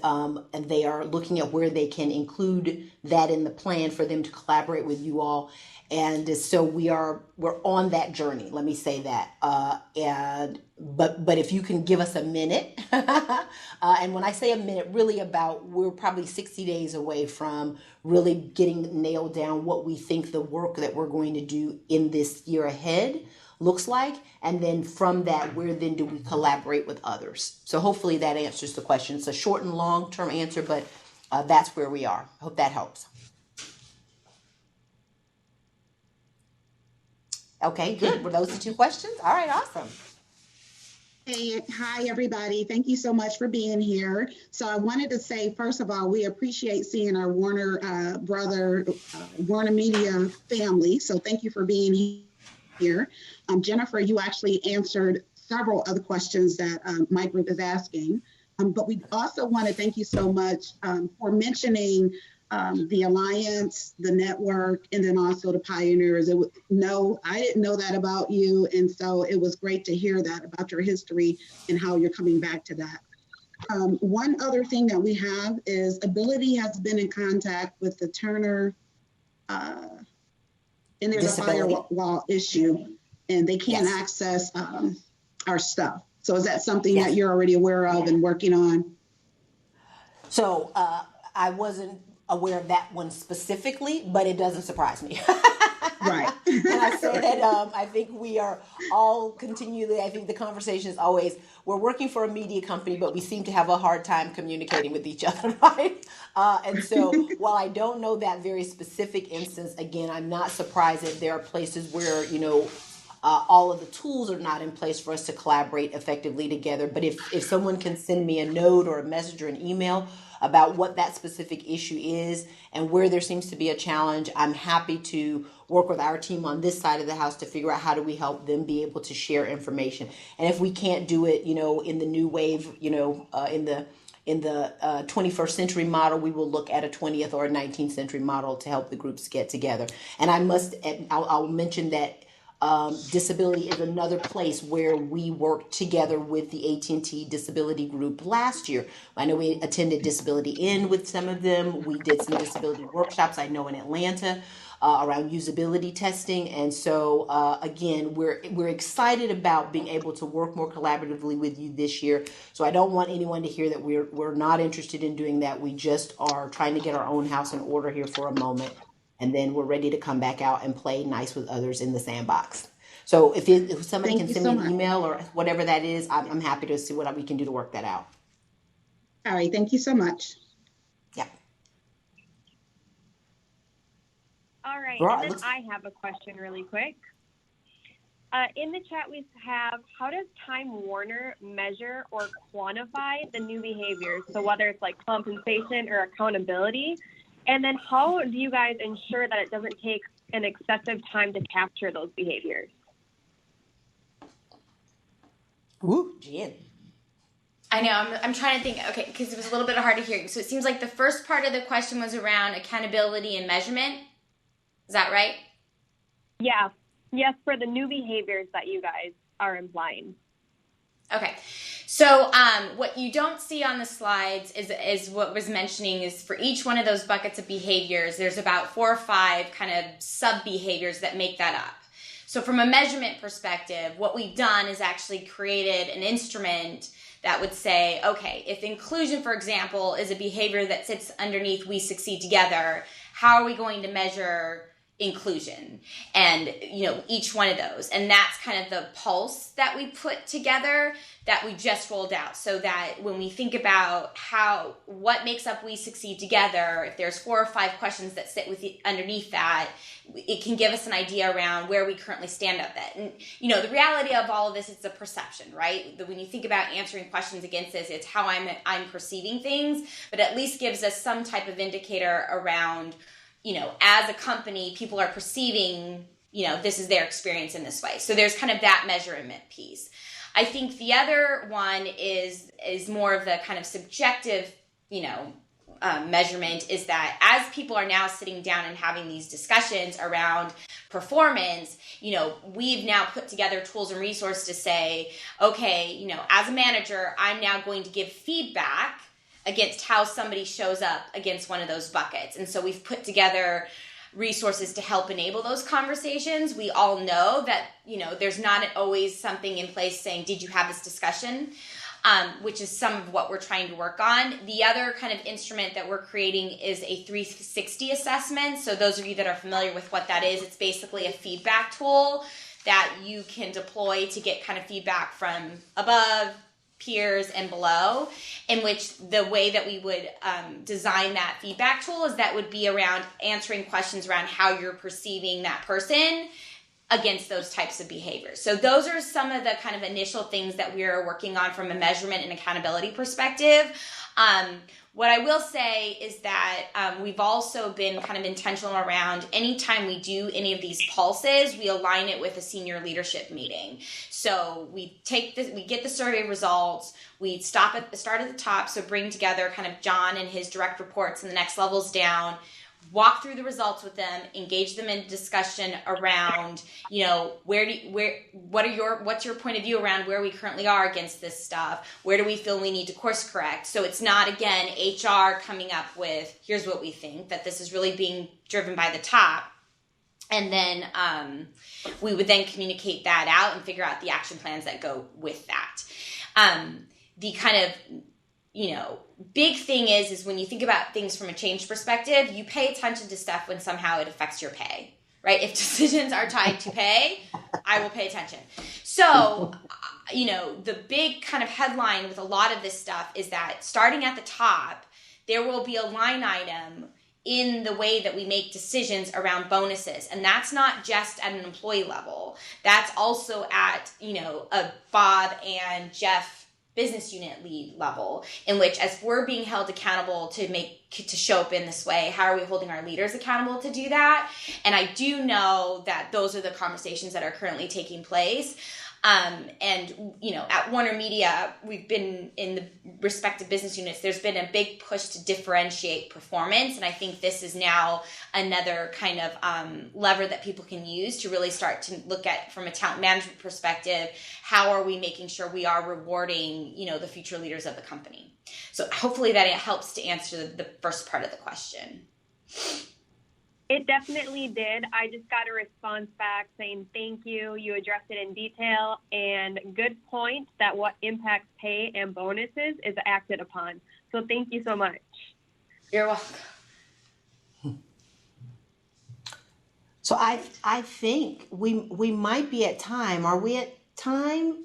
they are looking at where they can include that in the plan for them to collaborate with you all. And so we're on that journey. Let me say that. But if you can give us a minute, and when I say a minute, really we're probably 60 days away from really getting nailed down what we think the work that we're going to do in this year ahead looks like. And then from that, where then do we collaborate with others? So hopefully that answers the question. It's a short and long term answer, but that's where we are. Hope that helps. Okay, good. Were those the two questions? All right, awesome. Hey, hi, everybody. Thank you so much for being here. So I wanted to say, first of all, we appreciate seeing our Warner Warner Media family. So thank you for being here. Jennifer, you actually answered several of the questions that my group is asking. But we also want to thank you so much for mentioning the Alliance, the network, and then also the pioneers. I didn't know that about you. And so it was great to hear that about your history and how you're coming back to that. One other thing that we have is Ability has been in contact with the Turner, and there's a firewall issue, and they can't access our stuff. So is that something that you're already aware of and working on? So I wasn't aware of that one specifically, but it doesn't surprise me. Right. And I say that I think we are all continually, I think the conversation is always, we're working for a media company, but we seem to have a hard time communicating with each other, right? And so while I don't know that very specific instance, again, I'm not surprised that there are places where, all of the tools are not in place for us to collaborate effectively together. But if someone can send me a note or a message or an email about what that specific issue is and where there seems to be a challenge, I'm happy to work with our team on this side of the house to figure out how do we help them be able to share information. And if we can't do it, in the new wave, in the 21st century model, we will look at a 20th or a 19th century model to help the groups get together. And I'll mention that disability is another place where we worked together with the AT&T Disability Group last year. I know we attended Disability In with some of them. We did some disability workshops, I know, in Atlanta around usability testing. And so, again, we're excited about being able to work more collaboratively with you this year. So I don't want anyone to hear that we're not interested in doing that. We just are trying to get our own house in order here for a moment. And then we're ready to come back out and play nice with others in the sandbox. So if somebody can send me an email or whatever that is, I'm happy to see what we can do to work that out. All right. Thank you so much. Yeah. All right. Right, And then I have a question really quick. In the chat, we have, how does Time Warner measure or quantify the new behaviors? So whether it's like compensation or accountability. And then how do you guys ensure that it doesn't take an excessive time to capture those behaviors? Ooh, Jen. I know, I'm trying to think, okay, because it was a little bit hard to hear. So it seems like the first part of the question was around accountability and measurement. Is that right? Yeah. Yes, for the new behaviors that you guys are implying. Okay. So what you don't see on the slides is what was mentioning is for each one of those buckets of behaviors, there's about 4 or 5 kind of sub-behaviors that make that up. So from a measurement perspective, what we've done is actually created an instrument that would say, okay, if inclusion, for example, is a behavior that sits underneath We Succeed Together, how are we going to measure inclusion? And, each one of those. And that's kind of the pulse that we put together that we just rolled out, so that when we think about what makes up We Succeed Together, if there's 4 or 5 questions that sit underneath that, it can give us an idea around where we currently stand at that. And, the reality of all of this is a perception, right? When you think about answering questions against this, it's how I'm perceiving things, but at least gives us some type of indicator around, as a company, people are perceiving, this is their experience in this way. So there's kind of that measurement piece. I think the other one is more of the kind of subjective, measurement, is that as people are now sitting down and having these discussions around performance, we've now put together tools and resources to say, okay, as a manager, I'm now going to give feedback against how somebody shows up against one of those buckets. And so we've put together resources to help enable those conversations. We all know that, there's not always something in place saying, did you have this discussion? Which is some of what we're trying to work on. The other kind of instrument that we're creating is a 360 assessment. So those of you that are familiar with what that is, it's basically a feedback tool that you can deploy to get kind of feedback from above, peers, and below, in which the way that we would design that feedback tool is that would be around answering questions around how you're perceiving that person against those types of behaviors. So those are some of the kind of initial things that we're working on from a measurement and accountability perspective. What I will say is that we've also been kind of intentional around anytime we do any of these pulses, we align it with a senior leadership meeting. So we get the survey results, we start at the top, so bring together kind of John and his direct reports and the next levels down, walk through the results with them, engage them in discussion around, what's your point of view around where we currently are against this stuff? Where do we feel we need to course correct? So it's not, again, HR coming up with, here's what we think, that this is really being driven by the top. And then we would then communicate that out and figure out the action plans that go with that. The kind of big thing is when you think about things from a change perspective, you pay attention to stuff when somehow it affects your pay, right? If decisions are tied to pay, I will pay attention. So, the big kind of headline with a lot of this stuff is that starting at the top, there will be a line item in the way that we make decisions around bonuses. And that's not just at an employee level. That's also at, a Bob and Jeff business unit lead level, in which, as we're being held accountable to show up in this way, how are we holding our leaders accountable to do that? And I do know that those are the conversations that are currently taking place. At Warner Media, we've been in the respective business units, there's been a big push to differentiate performance. And I think this is now another kind of lever that people can use to really start to look at, from a talent management perspective, how are we making sure we are rewarding, the future leaders of the company? So hopefully that it helps to answer the first part of the question. It definitely did. I just got a response back saying thank you. You addressed it in detail, and good point that what impacts pay and bonuses is acted upon. So thank you so much. You're welcome. So I think we might be at time. Are we at time?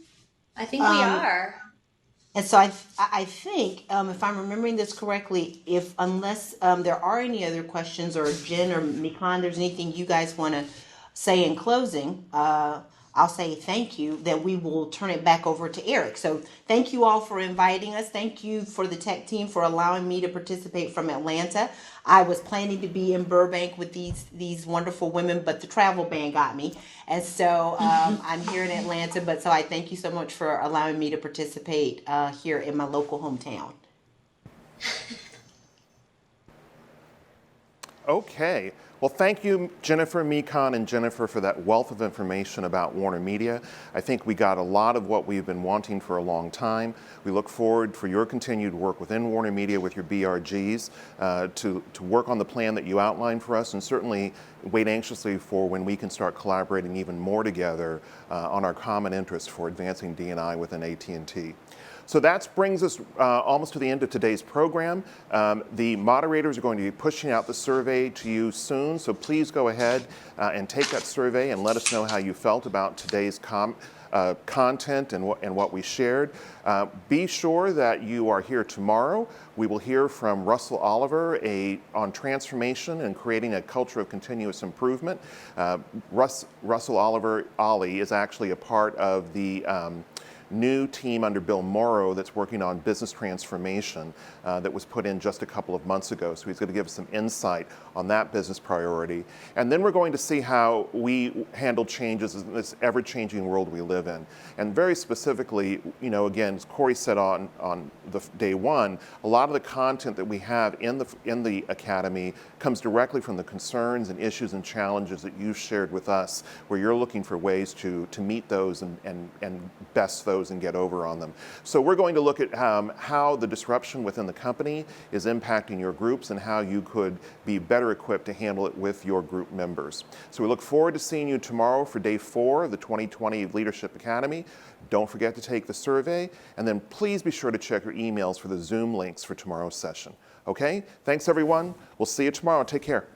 I think we are. And so I think, if I'm remembering this correctly, unless there are any other questions, or Jen or Mikan, there's anything you guys want to say in closing, I'll say thank you, then we will turn it back over to Eric. So thank you all for inviting us. Thank you for the tech team for allowing me to participate from Atlanta. I was planning to be in Burbank with these wonderful women, but the travel ban got me. And so I'm here in Atlanta, but so I thank you so much for allowing me to participate here in my local hometown. Okay. Well, thank you, Jennifer, Mekon, and Jennifer for that wealth of information about Warner Media. I think we got a lot of what we've been wanting for a long time. We look forward for your continued work within Warner Media with your BRGs to work on the plan that you outlined for us, and certainly wait anxiously for when we can start collaborating even more together on our common interest for advancing D&I within AT&T. So that brings us almost to the end of today's program. The moderators are going to be pushing out the survey to you soon, so please go ahead and take that survey and let us know how you felt about today's content and what we shared. Be sure that you are here tomorrow. We will hear from Russell Oliver on transformation and creating a culture of continuous improvement. Russell Oliver, Ollie, is actually a part of the new team under Bill Morrow that's working on business transformation that was put in just a couple of months ago. So he's going to give us some insight on that business priority. And then we're going to see how we handle changes in this ever-changing world we live in. And very specifically, you know, again, as Corey said on the day one, a lot of the content that we have in the Academy comes directly from the concerns and issues and challenges that you've shared with us, where you're looking for ways to meet those and best those and get over on them. So we're going to look at how the disruption within the company is impacting your groups and how you could be better equipped to handle it with your group members. So we look forward to seeing you tomorrow for day 4 of the 2020 Leadership Academy. Don't forget to take the survey, and then please be sure to check your emails for the Zoom links for tomorrow's session. Okay? Thanks, everyone. We'll see you tomorrow. Take care.